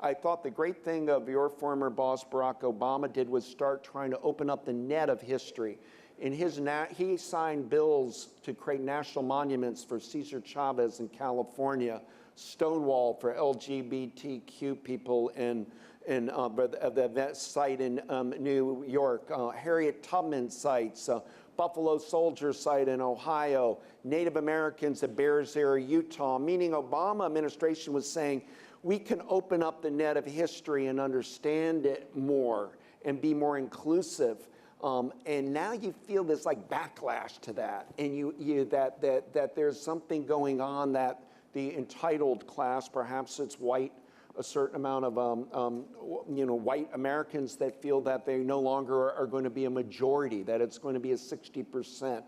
I thought the great thing of your former boss, Barack Obama, did was start trying to open up the net of history. He signed bills to create national monuments for Cesar Chavez in California, Stonewall for LGBTQ people in the site in New York, Harriet Tubman sites, Buffalo Soldier site in Ohio, Native Americans at Bears Ear, Utah, meaning Obama administration was saying we can open up the net of history and understand it more and be more inclusive. And now you feel this like backlash to that, and that there's something going on that the entitled class, perhaps it's white, a certain amount of white Americans that feel that they no longer are going to be a majority, that it's going to be a 60%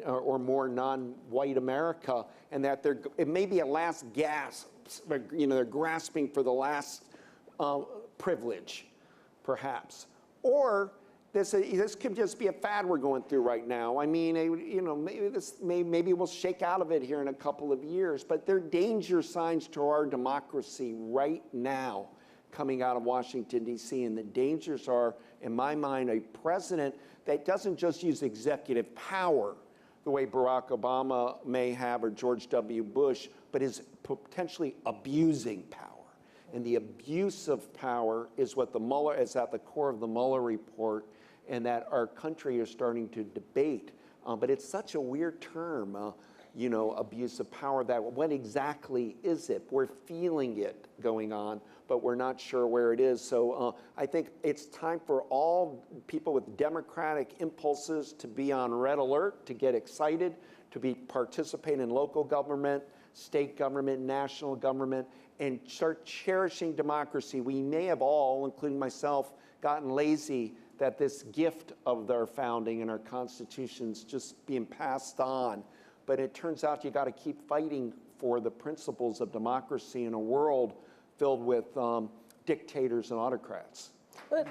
or more non-white America, and that it may be a last gasp. They're grasping for the last privilege, perhaps, or. This could just be a fad we're going through right now. I mean, maybe we'll shake out of it here in a couple of years, but there are danger signs to our democracy right now coming out of Washington, D.C., and the dangers are, in my mind, a president that doesn't just use executive power the way Barack Obama may have or George W. Bush, but is potentially abusing power. And the abuse of power is what is at the core of the Mueller report, and that our country is starting to debate. But it's such a weird term, abuse of power, that what exactly is it? We're feeling it going on, but we're not sure where it is. So I think it's time for all people with democratic impulses to be on red alert, to get excited, to participate in local government, state government, national government, and start cherishing democracy. We may have all, including myself, gotten lazy that this gift of our founding and our constitutions just being passed on. But it turns out you got to keep fighting for the principles of democracy in a world filled with dictators and autocrats. No,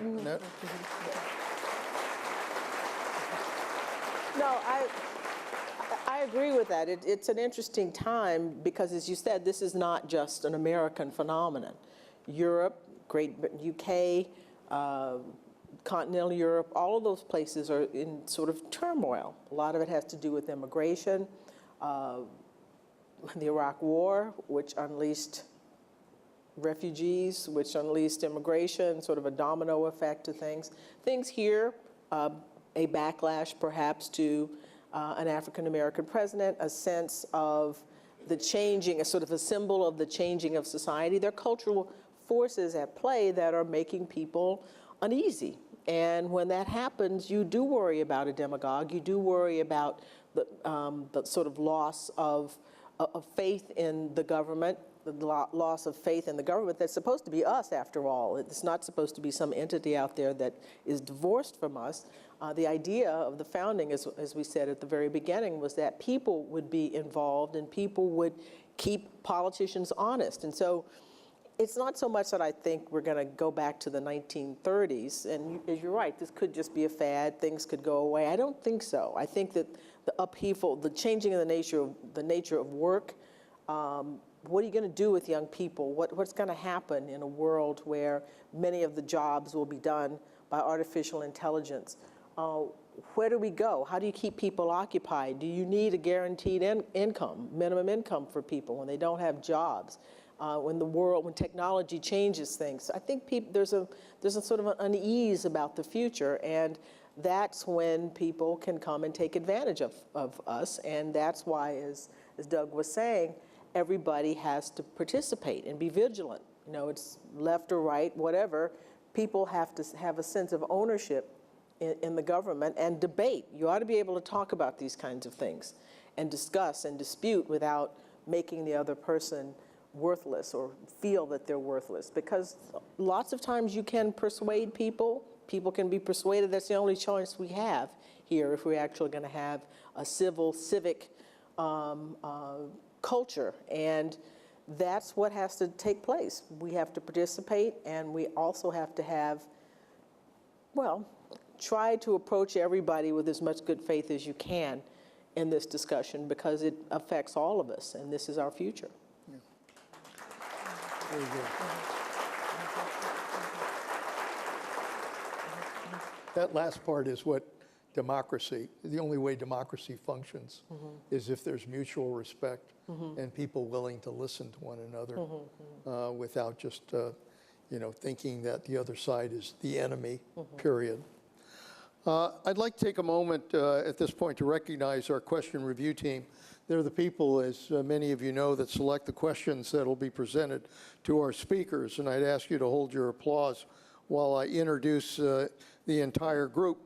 I agree with that. It's an interesting time because, as you said, this is not just an American phenomenon. Europe, Great Britain, UK, continental Europe, all of those places are in sort of turmoil. A lot of it has to do with immigration, the Iraq War, which unleashed refugees, which unleashed immigration, sort of a domino effect to things. Things here, a backlash perhaps to an African-American president, a sense of the changing, a sort of a symbol of the changing of society. There are cultural forces at play that are making people uneasy. And when that happens, you do worry about a demagogue. You do worry about the sort of loss of faith in the government, the loss of faith in the government that's supposed to be us, after all. It's not supposed to be some entity out there that is divorced from us. The idea of the founding, as we said at the very beginning, was that people would be involved and people would keep politicians honest. And so it's not so much that I think we're going to go back to the 1930s, and you're right, this could just be a fad, things could go away. I don't think so. I think that the upheaval, the changing of the nature of work, what are you going to do with young people? What's going to happen in a world where many of the jobs will be done by artificial intelligence? Where do we go? How do you keep people occupied? Do you need a guaranteed income, minimum income for people when they don't have jobs? When technology changes things, I think there's a sort of an unease about the future, and that's when people can come and take advantage of us, and that's why, as Doug was saying, everybody has to participate and be vigilant. It's left or right, whatever. People have to have a sense of ownership in the government and debate. You ought to be able to talk about these kinds of things and discuss and dispute without making the other person worthless or feel that they're worthless, because lots of times you can persuade people can be persuaded. That's the only choice we have here if we're actually going to have a civic culture, and that's what has to take place. We have to participate, and we also have to try to approach everybody with as much good faith as you can in this discussion, because it affects all of us, and this is our future. Very good. That last part is what democracy, the only way democracy functions is if there's mutual respect and people willing to listen to one another without just, thinking that the other side is the enemy, period. I'd like to take a moment at this point to recognize our question review team. They're the people, as many of you know, that select the questions that will be presented to our speakers, and I'd ask you to hold your applause while I introduce the entire group.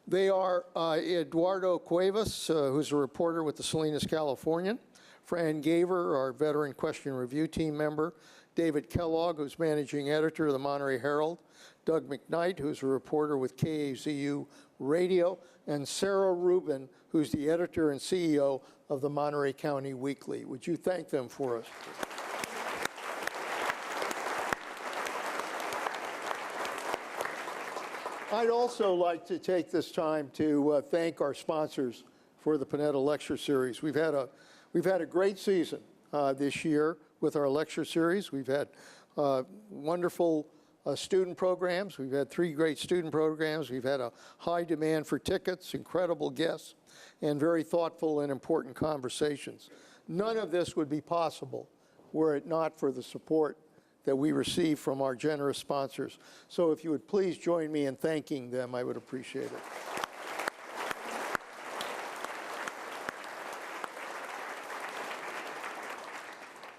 They are Eduardo Cuevas, who's a reporter with the Salinas Californian, Fran Gaver, our veteran question review team member, David Kellogg, who's managing editor of the Monterey Herald, Doug McKnight, who's a reporter with KAZU Radio, and Sarah Rubin, who's the editor and CEO of the Monterey County Weekly. Would you thank them for us? I'd also like to take this time to thank our sponsors for the Panetta Lecture Series. We've had a great season this year with our lecture series. We've had wonderful student programs. We've had 3 great student programs. We've had a high demand for tickets, incredible guests, and very thoughtful and important conversations. None of this would be possible were it not for the support that we receive from our generous sponsors. So if you would please join me in thanking them, I would appreciate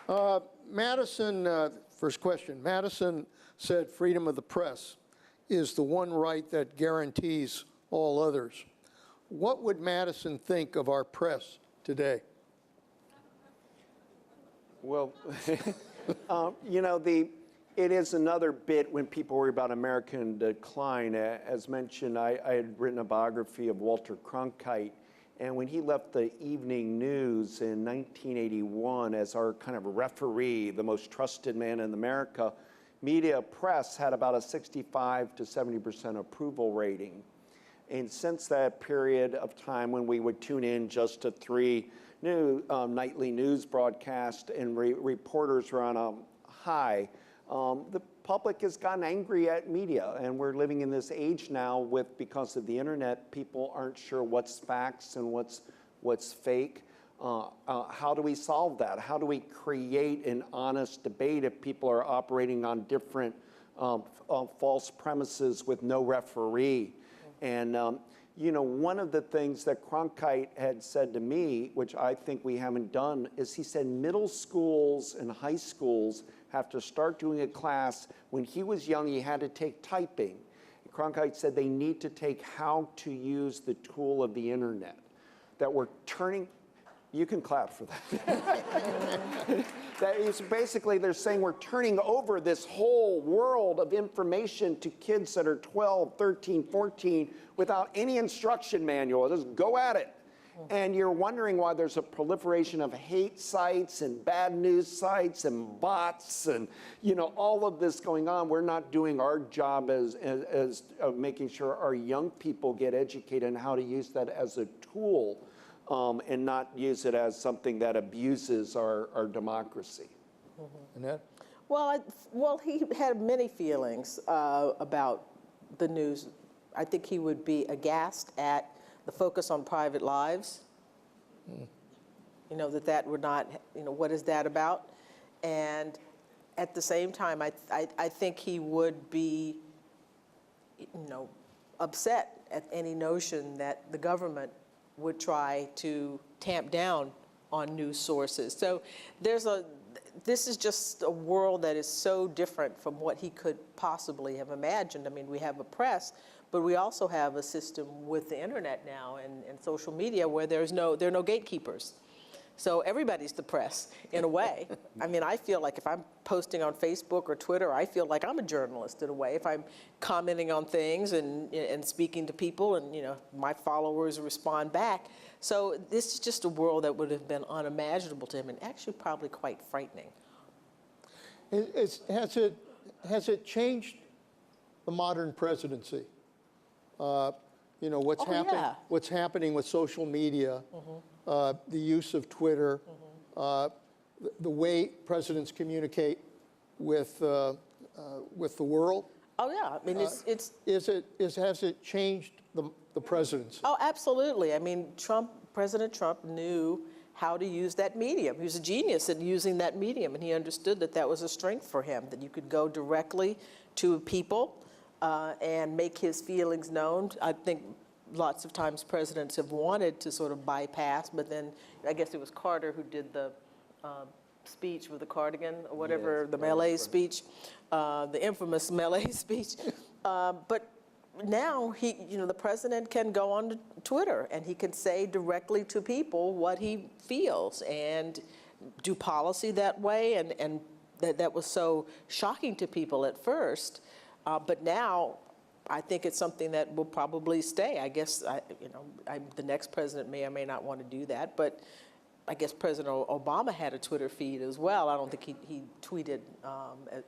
it. Madison, first question. Madison said freedom of the press is the one right that guarantees all others. What would Madison think of our press today? Well, you know, it is another bit when people worry about American decline. As mentioned, I had written a biography of Walter Cronkite, and when he left the evening news in 1981 as our kind of referee, the most trusted man in America, media press had about a 65 to 70% approval rating. And since that period of time when we would tune in just to 3 nightly news broadcasts and reporters were on a high, the public has gotten angry at media, and we're living in this age now because of the internet, people aren't sure what's facts and what's fake. How do we solve that? How do we create an honest debate if people are operating on different false premises with no referee? And you know, one of the things that Cronkite had said to me, which I think we haven't done, is he said middle schools and high schools have to start doing a class. When he was young, he had to take typing. Cronkite said they need to take how to use the tool of the internet. That we're turning, you can clap for that. That is basically, they're saying we're turning over this whole world of information to kids that are 12, 13, 14 without any instruction manual. Just go at it. And you're wondering why there's a proliferation of hate sites and bad news sites and bots and, you know, all of this going on. We're not doing our job as making sure our young people get educated on how to use that as a tool and not use it as something that abuses our democracy. Annette? Well, he had many feelings about the news. I think he would be aghast at the focus on private lives. You know, that would not, you know, what is that about? And at the same time, I think he would be, you know, upset at any notion that the government would try to tamp down on news sources. So this is just a world that is so different from what he could possibly have imagined. I mean, we have a press, but we also have a system with the internet now and social media where there are no gatekeepers. So everybody's the press, in a way. I mean, I feel like if I'm posting on Facebook or Twitter, I feel like I'm a journalist in a way. If I'm commenting on things and speaking to people and, you know, my followers respond back. So this is just a world that would have been unimaginable to him and actually probably quite frightening. Has it changed the modern presidency? You know, what's happening with social media, the use of Twitter, the way presidents communicate with the world. Oh yeah, I mean has it changed the presidency? Oh, absolutely. I mean, President Trump knew how to use that medium. He was a genius at using that medium, and he understood that was a strength for him, that you could go directly to people and make his feelings known. I think lots of times presidents have wanted to sort of bypass, but then I guess it was Carter who did the speech with the cardigan or whatever, the Malay speech, the infamous Malay speech. But now the president can go on to Twitter and he can say directly to people what he feels and do policy that way, and that was so shocking to people at first. But now, I think it's something that will probably stay. I guess the next president may or may not want to do that, but I guess President Obama had a Twitter feed as well. I don't think he tweeted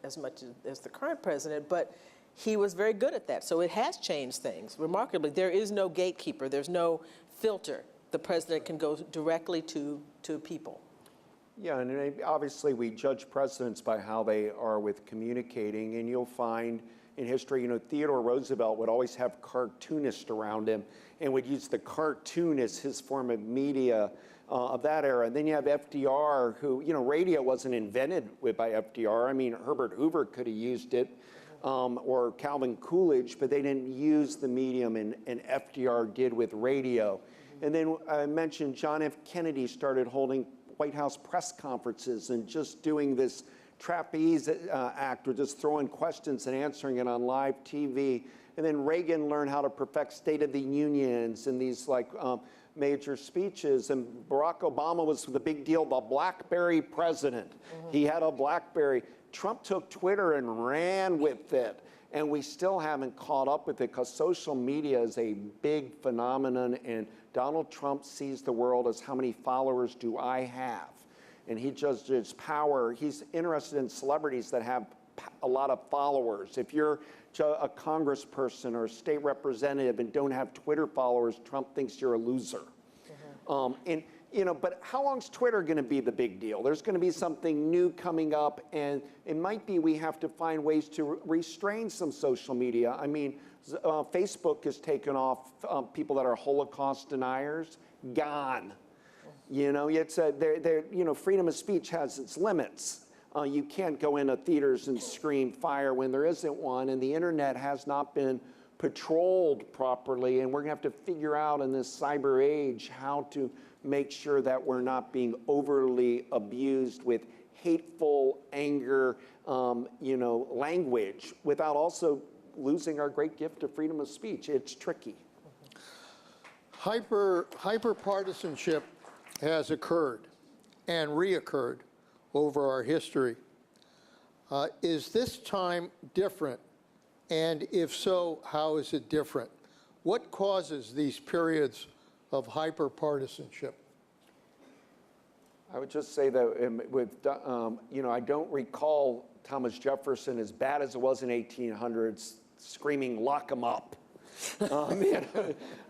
as much as the current president, but he was very good at that. So it has changed things remarkably. There is no gatekeeper. There's no filter. The president can go directly to people. Yeah, and obviously we judge presidents by how they are with communicating, and you'll find in history. You know, Theodore Roosevelt would always have cartoonists around him and would use the cartoon as his form of media of that era. And then you have FDR, who, you know, radio wasn't invented by FDR. I mean, Herbert Hoover could have used it, or Calvin Coolidge, but they didn't use the medium, and FDR did with radio. And then I mentioned John F. Kennedy started holding White House press conferences and just doing this trapeze act, or just throwing questions and answering it on live TV. And then Reagan learned how to perfect State of the Unions and these major speeches. And Barack Obama was the big deal, the BlackBerry president. He had a BlackBerry. Trump took Twitter and ran with it. And we still haven't caught up with it because social media is a big phenomenon, and Donald Trump sees the world as how many followers do I have? And he judges power. He's interested in celebrities that have a lot of followers. If you're a congressperson or a state representative and don't have Twitter followers, Trump thinks you're a loser. And you know, but how long's Twitter going to be the big deal? There's going to be something new coming up, and it might be we have to find ways to restrain some social media. I mean, Facebook has taken off people that are Holocaust deniers, gone. You know, it's you know, freedom of speech has its limits. You can't go into theaters and scream fire when there isn't one, and the internet has not been patrolled properly, and we're going to have to figure out in this cyber age how to make sure that we're not being overly abused with hateful anger, you know, language, without also losing our great gift of freedom of speech. It's tricky. Hyper-partisanship has occurred and reoccurred over our history. Is this time different? And if so, how is it different? What causes these periods of hyper-partisanship? I would just say that you know, I don't recall Thomas Jefferson, as bad as it was in 1800s, screaming, "Lock him up."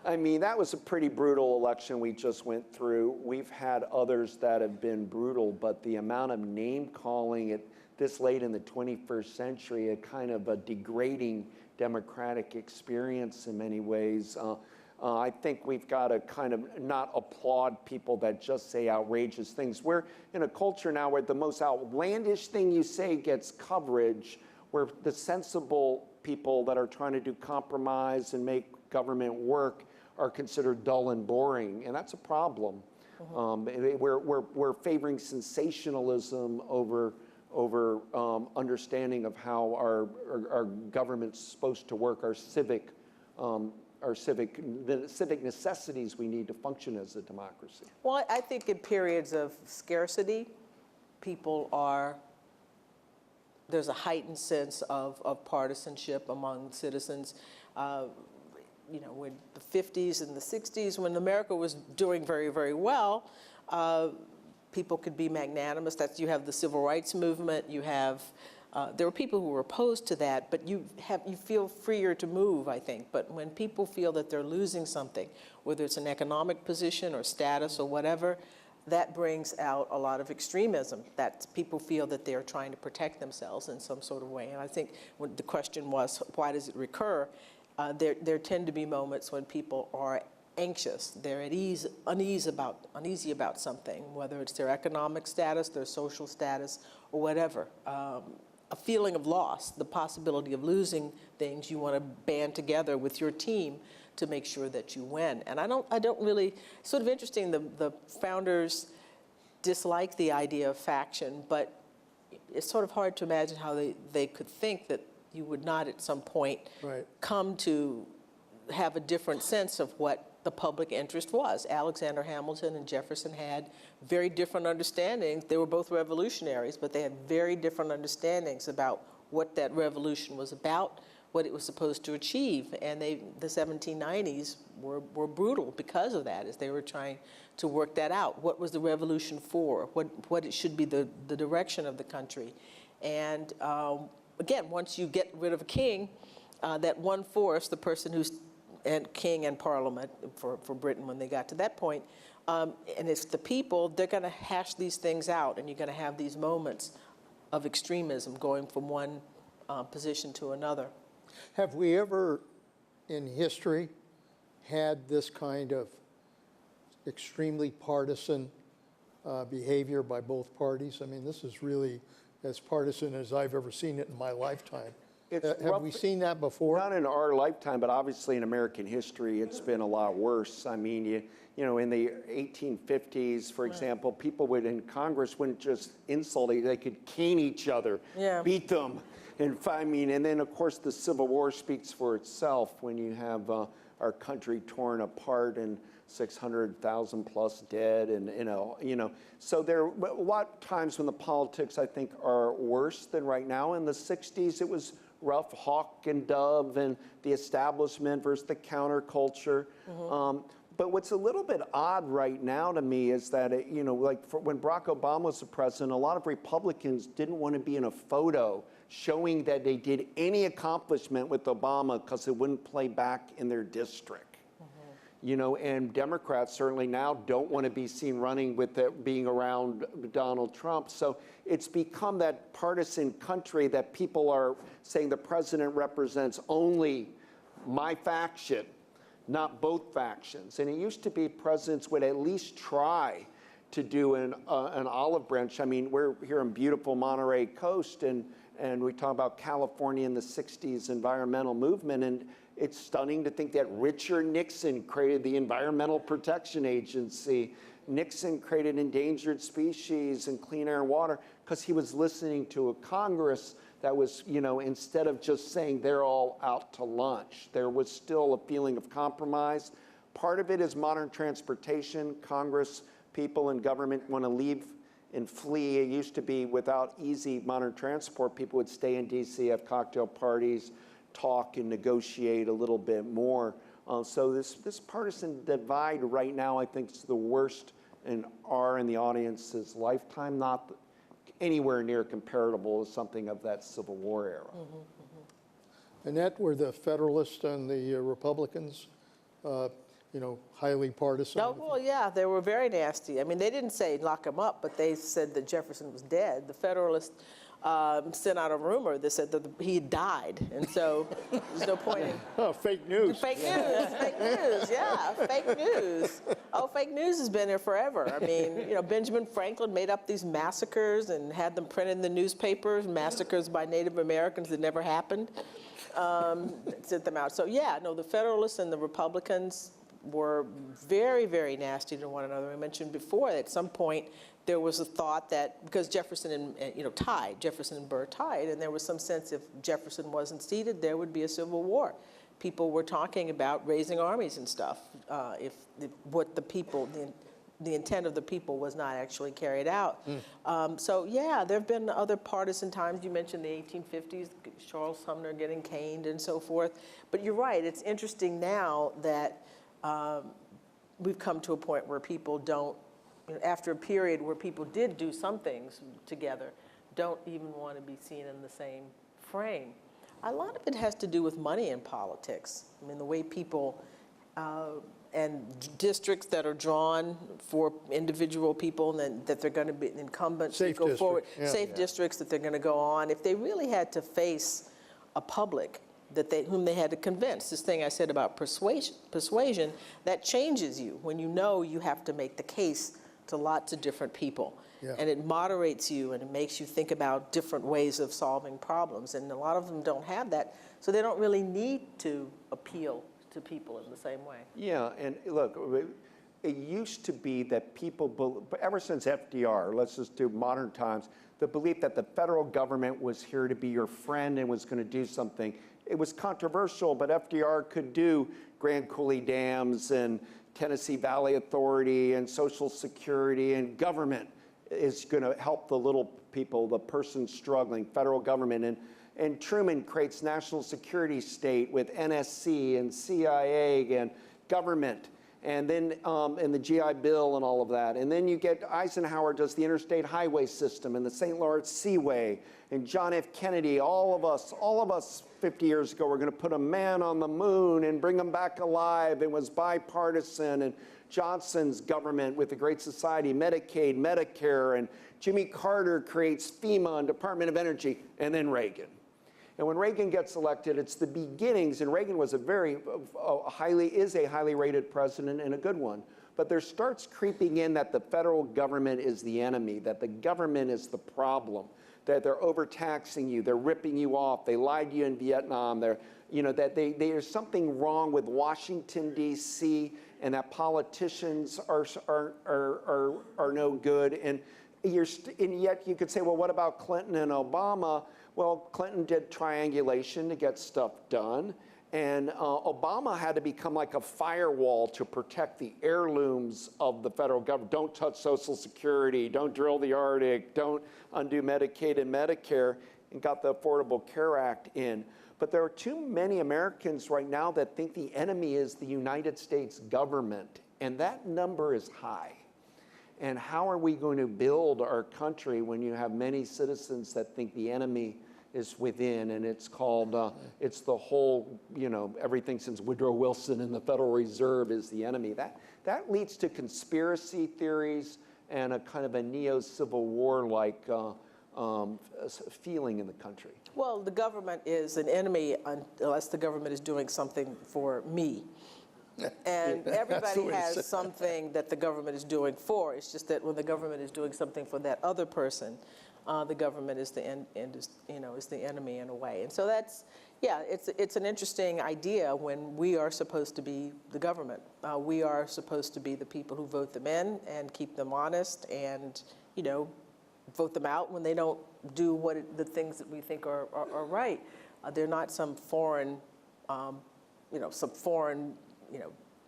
I mean, that was a pretty brutal election we just went through. We've had others that have been brutal, but the amount of name calling at this late in the 21st century, a kind of a degrading democratic experience in many ways. I think we've got to kind of not applaud people that just say outrageous things. We're in a culture now where the most outlandish thing you say gets coverage, where the sensible people that are trying to do compromise and make government work are considered dull and boring, and that's a problem. We're favoring sensationalism over understanding of how our government's supposed to work, the civic necessities we need to function as a democracy. Well, I think in periods of scarcity, there's a heightened sense of partisanship among citizens. You know, in the 50s and the 60s, when America was doing very, very well, people could be magnanimous. You have the civil rights movement. You have there were people who were opposed to that, but you feel freer to move, I think. But when people feel that they're losing something, whether it's an economic position or status or whatever, that brings out a lot of extremism, that people feel that they're trying to protect themselves in some sort of way. And I think when the question was, why does it recur? There tend to be moments when people are anxious, they're at ease, uneasy about something, whether it's their economic status, their social status, or whatever. A feeling of loss, the possibility of losing things, you want to band together with your team to make sure that you win. And I don't really, sort of interesting, the founders disliked the idea of faction, but it's sort of hard to imagine how they could think that you would not at some point come to have a different sense of what the public interest was. Alexander Hamilton and Jefferson had very different understandings. They were both revolutionaries, but they had very different understandings about what that revolution was about, what it was supposed to achieve. And the 1790s were brutal because of that, as they were trying to work that out. What was the revolution for? What it should be the direction of the country? And again, once you get rid of a king, that one force, the person who's and king and parliament for Britain when they got to that point, and it's the people, they're going to hash these things out, and you're going to have these moments of extremism going from one position to another. Have we ever in history had this kind of extremely partisan behavior by both parties? I mean, this is really as partisan as I've ever seen it in my lifetime. Have we seen that before? Not in our lifetime, but obviously in American history, it's been a lot worse. I mean, you know, in the 1850s, for example, people would in Congress wouldn't just insult, they could cane each other, beat them. And I mean, and then of course the Civil War speaks for itself when you have our country torn apart and 600,000 plus dead, and you know. So there are a lot of times when the politics I think are worse than right now. In the 60s, it was rough, hawk and dove, and the establishment versus the counterculture. But what's a little bit odd right now to me is that, you know, like when Barack Obama was the president, a lot of Republicans didn't want to be in a photo showing that they did any accomplishment with Obama because it wouldn't play back in their district. You know, and Democrats certainly now don't want to be seen running with being around Donald Trump. So it's become that partisan country that people are saying the president represents only my faction, not both factions. And it used to be presidents would at least try to do an olive branch. I mean, we're here in beautiful Monterey Coast, and we talk about California in the 60s environmental movement, and it's stunning to think that Richard Nixon created the Environmental Protection Agency. Nixon created endangered species and clean air and water because he was listening to a Congress that was, you know, instead of just saying they're all out to lunch, there was still a feeling of compromise. Part of it is modern transportation. Congress, people in government want to leave and flee. It used to be without easy modern transport, people would stay in DC, have cocktail parties, talk and negotiate a little bit more. So this partisan divide right now, I think, is the worst in the audience's lifetime, not anywhere near comparable to something of that Civil War era. Annette, were the Federalists and the Republicans, you know, highly partisan? No, well, yeah, they were very nasty. I mean, they didn't say lock him up, but they said that Jefferson was dead. The Federalists sent out a rumor that said that he died, and so there's no point in... Oh, fake news. Fake news, yeah, fake news. Oh, fake news has been there forever. I mean, you know, Benjamin Franklin made up these massacres and had them printed in the newspapers, massacres by Native Americans that never happened, sent them out. So yeah, no, the Federalists and the Republicans were very, very nasty to one another. I mentioned before, at some point, there was a thought that because Jefferson and Jefferson and Burr tied, and there was some sense if Jefferson wasn't seated, there would be a civil war. People were talking about raising armies and stuff if what the people, the intent of the people was not actually carried out. So yeah, there have been other partisan times. You mentioned the 1850s, Charles Sumner getting caned and so forth. But you're right, it's interesting now that we've come to a point where people don't, after a period where people did do some things together, don't even want to be seen in the same frame. A lot of it has to do with money in politics. I mean, the way people and districts that are drawn for individual people and that they're going to be incumbents to go forward, safe districts that they're going to go on. If they really had to face a public whom they had to convince, this thing I said about persuasion, that changes you when you know you have to make the case to lots of different people. And it moderates you and it makes you think about different ways of solving problems. And a lot of them don't have that, so they don't really need to appeal to people in the same way. Yeah, and look, it used to be that people, ever since FDR, let's just do modern times, the belief that the federal government was here to be your friend and was going to do something. It was controversial, but FDR could do Grand Coulee dams and Tennessee Valley Authority and Social Security, and government is going to help the little people, the person struggling, federal government. And Truman creates national security state with NSC and CIA and government, and then and the GI Bill and all of that. And then you get Eisenhower does the interstate highway system and the St. Lawrence Seaway, and John F. Kennedy, all of us 50 years ago were going to put a man on the moon and bring him back alive. It was bipartisan. And Johnson's government with the Great Society, Medicaid, Medicare, and Jimmy Carter creates FEMA and Department of Energy, and then Reagan. And when Reagan gets elected, it's the beginnings, and Reagan was a highly rated president and a good one. But there starts creeping in that the federal government is the enemy, that the government is the problem, that they're overtaxing you, they're ripping you off, they lied to you in Vietnam, that there's something wrong with Washington, D.C., and that politicians are no good. And yet you could say, well, what about Clinton and Obama? Well, Clinton did triangulation to get stuff done. And Obama had to become like a firewall to protect the heirlooms of the federal government. Don't touch Social Security, don't drill the Arctic, don't undo Medicaid and Medicare, and got the Affordable Care Act in. But there are too many Americans right now that think the enemy is the United States government, and that number is high. And how are we going to build our country when you have many citizens that think the enemy is within, and it's called, it's the whole, everything since Woodrow Wilson and the Federal Reserve is the enemy. That leads to conspiracy theories and a kind of a neo-Civil War-like feeling in the country. Well, the government is an enemy unless the government is doing something for me. And everybody has something that the government is doing for. It's just that when the government is doing something for that other person, the government is the is the enemy in a way. And so that's, it's an interesting idea when we are supposed to be the government. We are supposed to be the people who vote them in and keep them honest and, vote them out when they don't do the things that we think are right. They're not some foreign,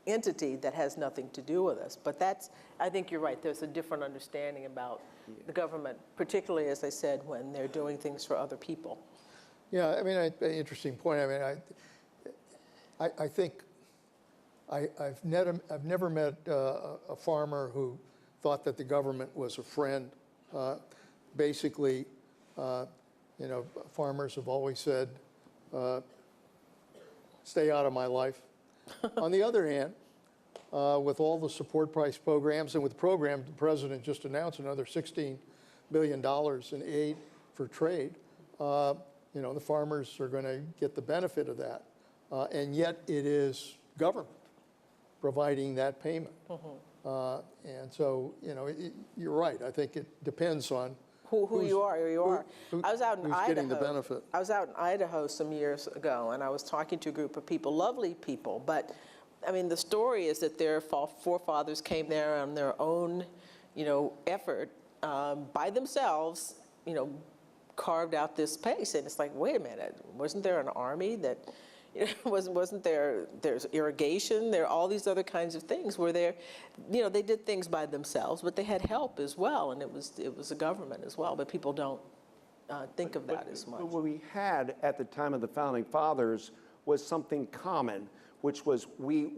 entity that has nothing to do with us. But I think you're right. There's a different understanding about the government, particularly, as I said, when they're doing things for other people. Yeah, I mean, an interesting point. I mean, I think I've never met a farmer who thought that the government was a friend. Basically, farmers have always said, stay out of my life. On the other hand, with all the support price programs, and with the program, the president just announced another $16 billion in aid for trade, the farmers are going to get the benefit of that. And yet it is government providing that payment. And so, you're right. I think it depends on who you are. I was out in Idaho. Getting the benefit. I was out in Idaho some years ago, and I was talking to a group of people, lovely people, but I mean, the story is that their forefathers came there on their own, effort by themselves, carved out this space, and it's like, wait a minute, wasn't there an army that? Wasn't there's irrigation, there are all these other kinds of things where they did things by themselves, but they had help as well, and it was a government as well, but people don't think of that as much. What we had at the time of the Founding Fathers was something common, which was we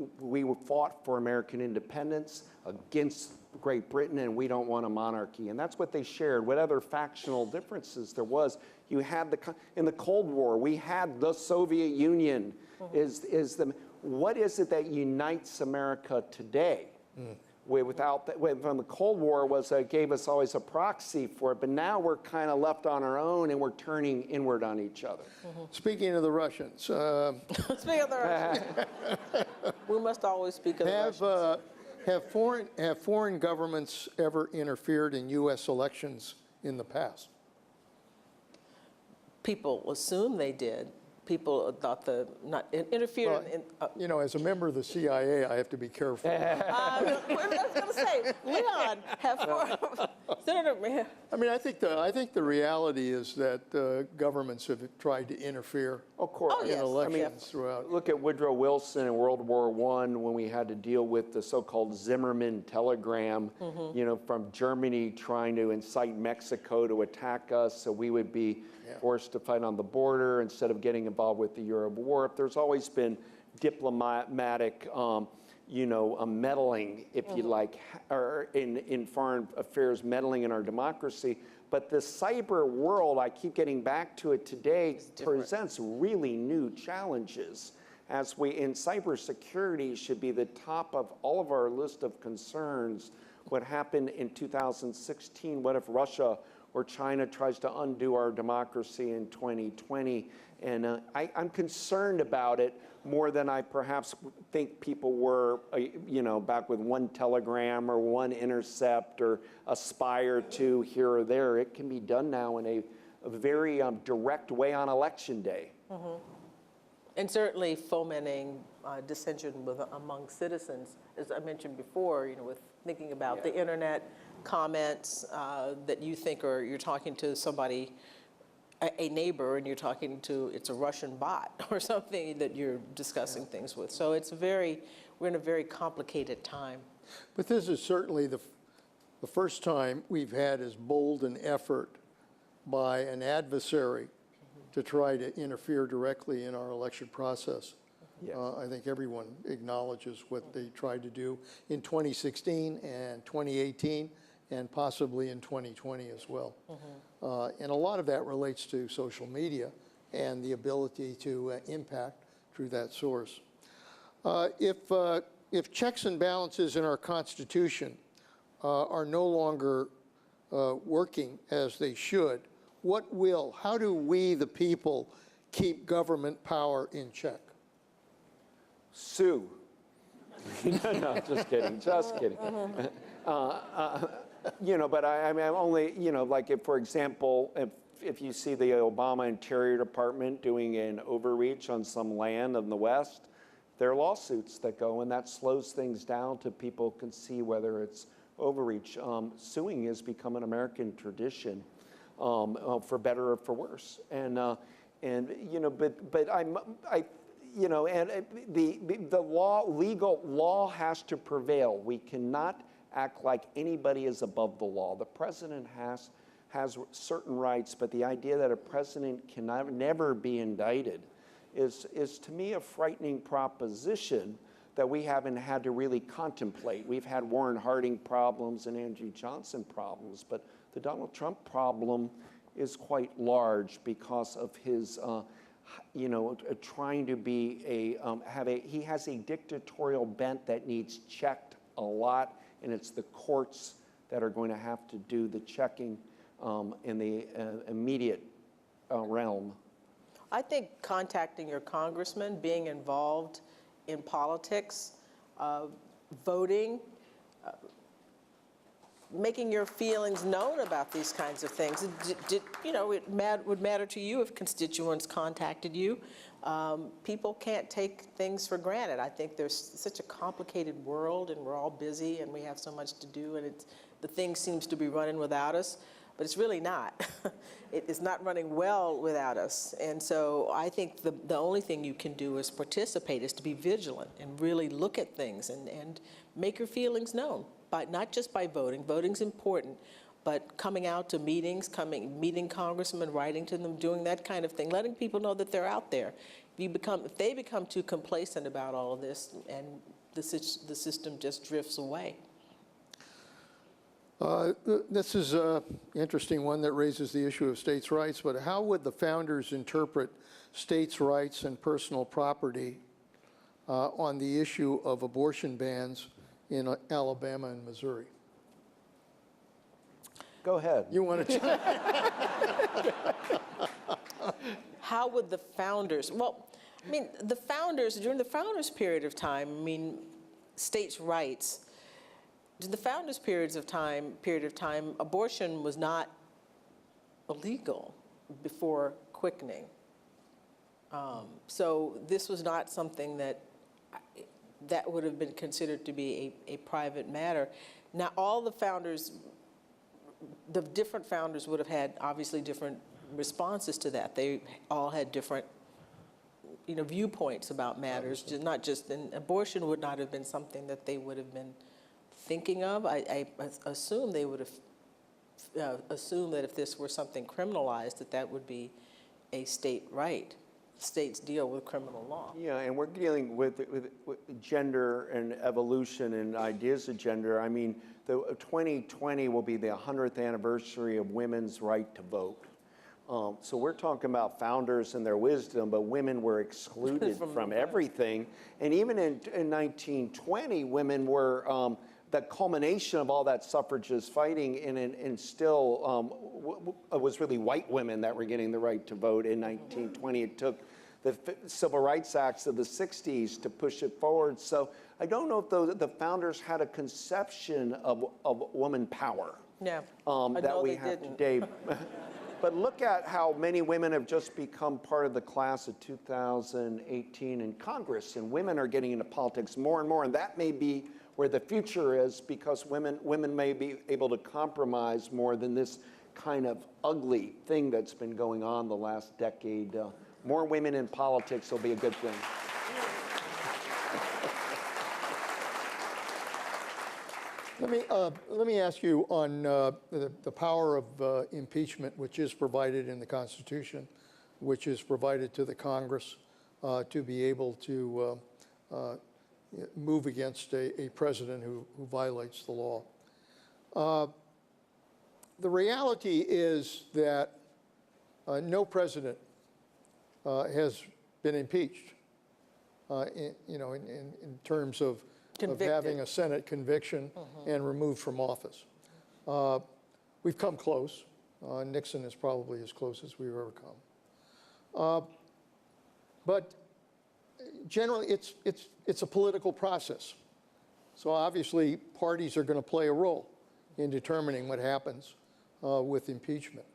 fought for American independence against Great Britain, and we don't want a monarchy. And that's what they shared. What other factional differences there was, you had in the Cold War, we had the Soviet Union. What is it that unites America today? From the Cold War gave us always a proxy for it, but now we're kind of left on our own and we're turning inward on each other. Speaking of the Russians. Speaking of the Russians. We must always speak of the Russians. Have foreign governments ever interfered in U.S. elections in the past? People assume they did. People thought interfered. Well, as a member of the CIA, I have to be careful. I was going to say, Leon, Senator. I mean, I think the reality is that governments have tried to interfere in elections throughout. Look at Woodrow Wilson in World War I when we had to deal with the so-called Zimmerman telegram, from Germany trying to incite Mexico to attack us, so we would be forced to fight on the border instead of getting involved with the Arab War. There's always been diplomatic, meddling, if you like, or in foreign affairs, meddling in our democracy. But the cyber world, I keep getting back to it today, presents really new challenges. In cybersecurity should be the top of all of our list of concerns. What happened in 2016? What if Russia or China tries to undo our democracy in 2020. And I'm concerned about it more than I perhaps think people were, back with one telegram or one intercept or aspire to here or there. It can be done now in a very direct way on election day. Mm-hmm. And certainly fomenting dissension among citizens, as I mentioned before, with thinking about the internet comments that you think you're talking to somebody, a neighbor, and you're talking to, it's a Russian bot or something that you're discussing things with. So we're in a very complicated time. But this is certainly the first time we've had as bold an effort by an adversary to try to interfere directly in our election process. Yes. I think everyone acknowledges what they tried to do in 2016 and 2018 and possibly in 2020 as well. And a lot of that relates to social media and the ability to impact through that source. If checks and balances in our Constitution are no longer working as they should, how do we, the people, keep government power in check? Sue. No, just kidding, just kidding. But I'm only, like if, for example, if you see the Obama Interior Department doing an overreach on some land in the West, there are lawsuits that go, and that slows things down to people can see whether it's overreach. Suing has become an American tradition, for better or for worse. And the legal law has to prevail. We cannot act like anybody is above the law. The president has certain rights, but the idea that a president can never be indicted is to me a frightening proposition that we haven't had to really contemplate. We've had Warren Harding problems and Andrew Johnson problems, but the Donald Trump problem is quite large because of his trying to be he has a dictatorial bent that needs checked a lot, and it's the courts that are going to have to do the checking in the immediate realm. I think contacting your congressman, being involved in politics, voting, making your feelings known about these kinds of things. It would matter to you if constituents contacted you. People can't take things for granted. I think there's such a complicated world, and we're all busy, and we have so much to do, and the thing seems to be running without us, but it's really not. It is not running well without us. And so I think the only thing you can do is participate, is to be vigilant and really look at things and make your feelings known. Not just by voting. Voting's important, but coming out to meetings, meeting congressmen, writing to them, doing that kind of thing, letting people know that they're out there. If they become too complacent about all of this, and the system just drifts away. This is an interesting one that raises the issue of states' rights, but how would the founders interpret states' rights and personal property on the issue of abortion bans in Alabama and Missouri? Go ahead. You want to? How would the founders? Well, I mean, during the founders' period of time, states' rights. In the founders' period of time, abortion was not illegal before quickening. So this was not something that would have been considered to be a private matter. Now, all the different founders would have had obviously different responses to that. They all had different, viewpoints about matters. Not just, and abortion would not have been something that they would have been thinking of. I assume they would have assumed that if this were something criminalized, that would be a state right. States deal with criminal law. Yeah, and we're dealing with gender and evolution and ideas of gender. I mean, the 2020 will be the 100th anniversary of women's right to vote. So we're talking about founders and their wisdom, but women were excluded from everything. And even in 1920, women were, the culmination of all that suffragist fighting and still it was really white women that were getting the right to vote in 1920. It took the Civil Rights Acts of the 60s to push it forward. So I don't know if the founders had a conception of woman power that we have today. But look at how many women have just become part of the class of 2018 in Congress, and women are getting into politics more and more, and that may be where the future is, because women may be able to compromise more than this kind of ugly thing that's been going on the last decade. More women in politics will be a good thing. Let me ask you on the power of impeachment, which is provided in the Constitution, which is provided to the Congress to be able to move against a president who violates the law. The reality is that no president has been impeached in terms of having a Senate conviction and removed from office. We've come close. Nixon is probably as close as we've ever come. But generally, it's a political process. So obviously, parties are going to play a role in determining what happens with impeachment.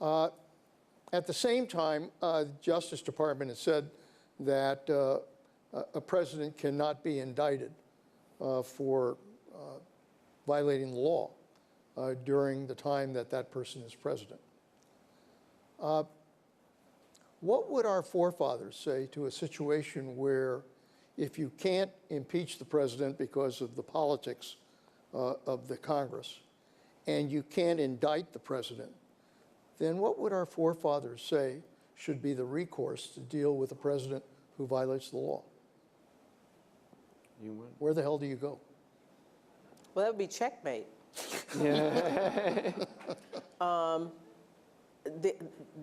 At the same time, the Justice Department has said that a president cannot be indicted for violating the law during the time that that person is president. What would our forefathers say to a situation where if you can't impeach the president because of the politics of the Congress and you can't indict the president, then what would our forefathers say should be the recourse to deal with a president who violates the law? Where the hell do you go? Well, that would be checkmate.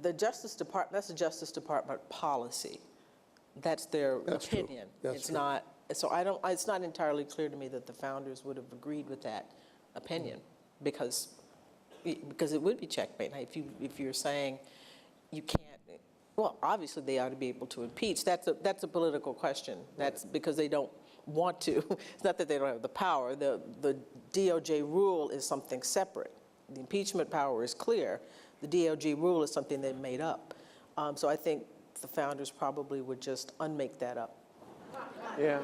The Justice Department, that's the Justice Department policy. That's their opinion. It's not, so it's not entirely clear to me that the founders would have agreed with that opinion because it would be checkmate. If you're saying you can't, well, obviously they ought to be able to impeach. That's a political question. That's because they don't want to. It's not that they don't have the power. The DOJ rule is something separate. The impeachment power is clear. The DOJ rule is something they made up. So I think the founders probably would just unmake that up. Yeah.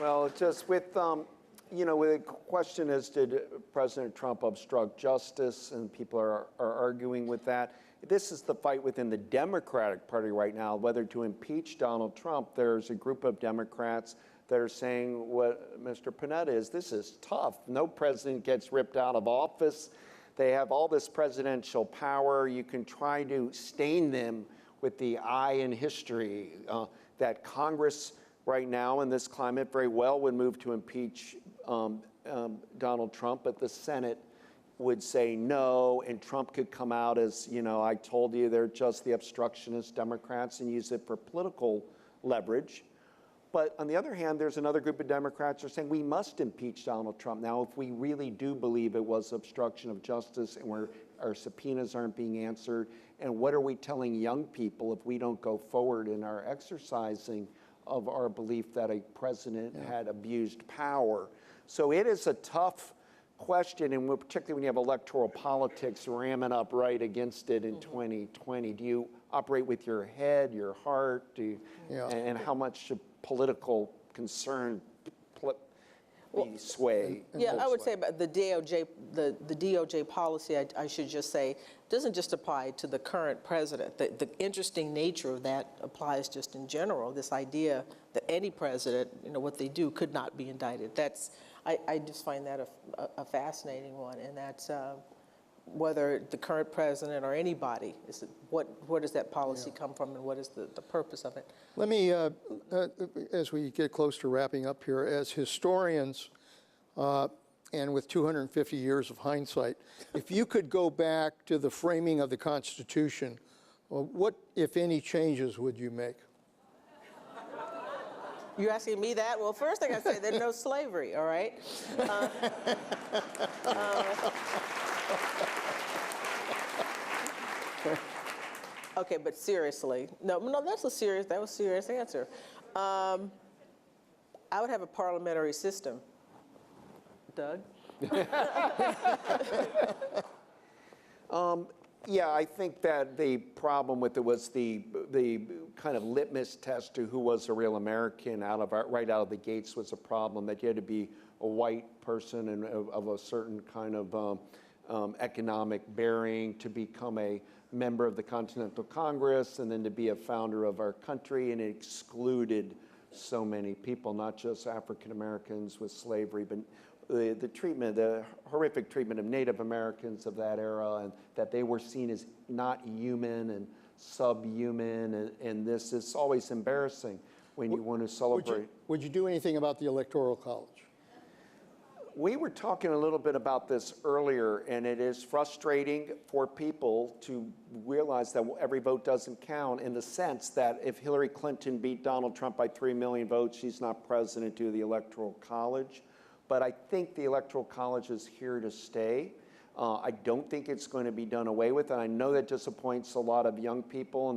Well, just with, the question is, did President Trump obstruct justice? And people are arguing with that. This is the fight within the Democratic Party right now, whether to impeach Donald Trump. There's a group of Democrats that are saying what Mr. Panetta is, this is tough. No president gets ripped out of office. They have all this presidential power. You can try to stain them with the eye in history that Congress right now in this climate very well would move to impeach Donald Trump, but the Senate would say no, and Trump could come out as, I told you they're just the obstructionist Democrats and use it for political leverage. But on the other hand, there's another group of Democrats who are saying we must impeach Donald Trump. Now, if we really do believe it was obstruction of justice and where our subpoenas aren't being answered, and what are we telling young people if we don't go forward in our exercising of our belief that a president had abused power? So it is a tough question, and particularly when you have electoral politics ramming up right against it in 2020. Do you operate with your head, your heart, and how much political concern sway? Yeah, I would say about the DOJ, the DOJ policy, I should just say, doesn't just apply to the current president. The interesting nature of that applies just in general, this idea that any president, what they do could not be indicted. I just find that a fascinating one, and that's whether the current president or anybody, where does that policy come from and what is the purpose of it? Let me, as we get close to wrapping up here, as historians and with 250 years of hindsight, if you could go back to the framing of the Constitution, what, if any, changes would you make? You're asking me that? Well, first I got to say there's no slavery, all right? Okay, but seriously, no, that was a serious answer. I would have a parliamentary system. Doug? Yeah, I think that the problem with it was the kind of litmus test to who was a real American right out of the gates was a problem, that you had to be a white person and of a certain kind of economic bearing to become a member of the Continental Congress and then to be a founder of our country, and it excluded so many people, not just African Americans with slavery, but the horrific treatment of Native Americans of that era, and that they were seen as not human and subhuman, and this is always embarrassing when you want to celebrate. Would you do anything about the Electoral College? We were talking a little bit about this earlier, and it is frustrating for people to realize that every vote doesn't count, in the sense that if Hillary Clinton beat Donald Trump by 3 million votes, she's not president due to the Electoral College. But I think the Electoral College is here to stay. I don't think it's going to be done away with, and I know that disappoints a lot of young people,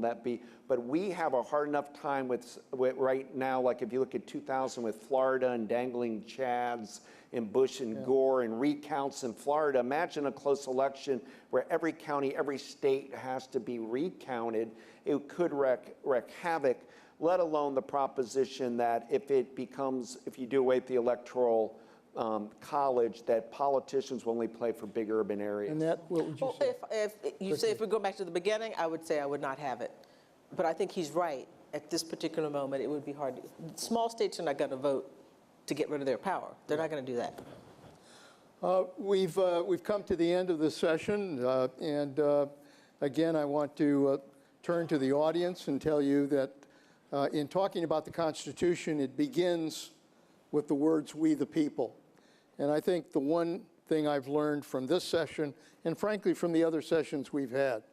but we have a hard enough time with right now, like if you look at 2000 with Florida and dangling chads and Bush and Gore and recounts in Florida. Imagine a close election where every county, every state has to be recounted. It could wreak havoc, let alone the proposition that if you do away with the Electoral College, that politicians will only play for big urban areas. And that, what would you say? If we go back to the beginning, I would say I would not have it. But I think he's right. At this particular moment, it would be hard. Small states are not going to vote to get rid of their power. They're not going to do that. We've come to the end of this session, and again, I want to turn to the audience and tell you that in talking about the Constitution, it begins with the words, "we the people." And I think the one thing I've learned from this session, and frankly from the other sessions we've had,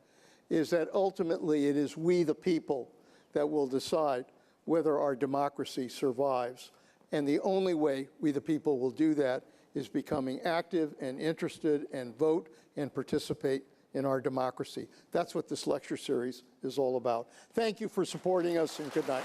is that ultimately it is we the people that will decide whether our democracy survives. And the only way we the people will do that is becoming active and interested and vote and participate in our democracy. That's what this lecture series is all about. Thank you for supporting us, and good night.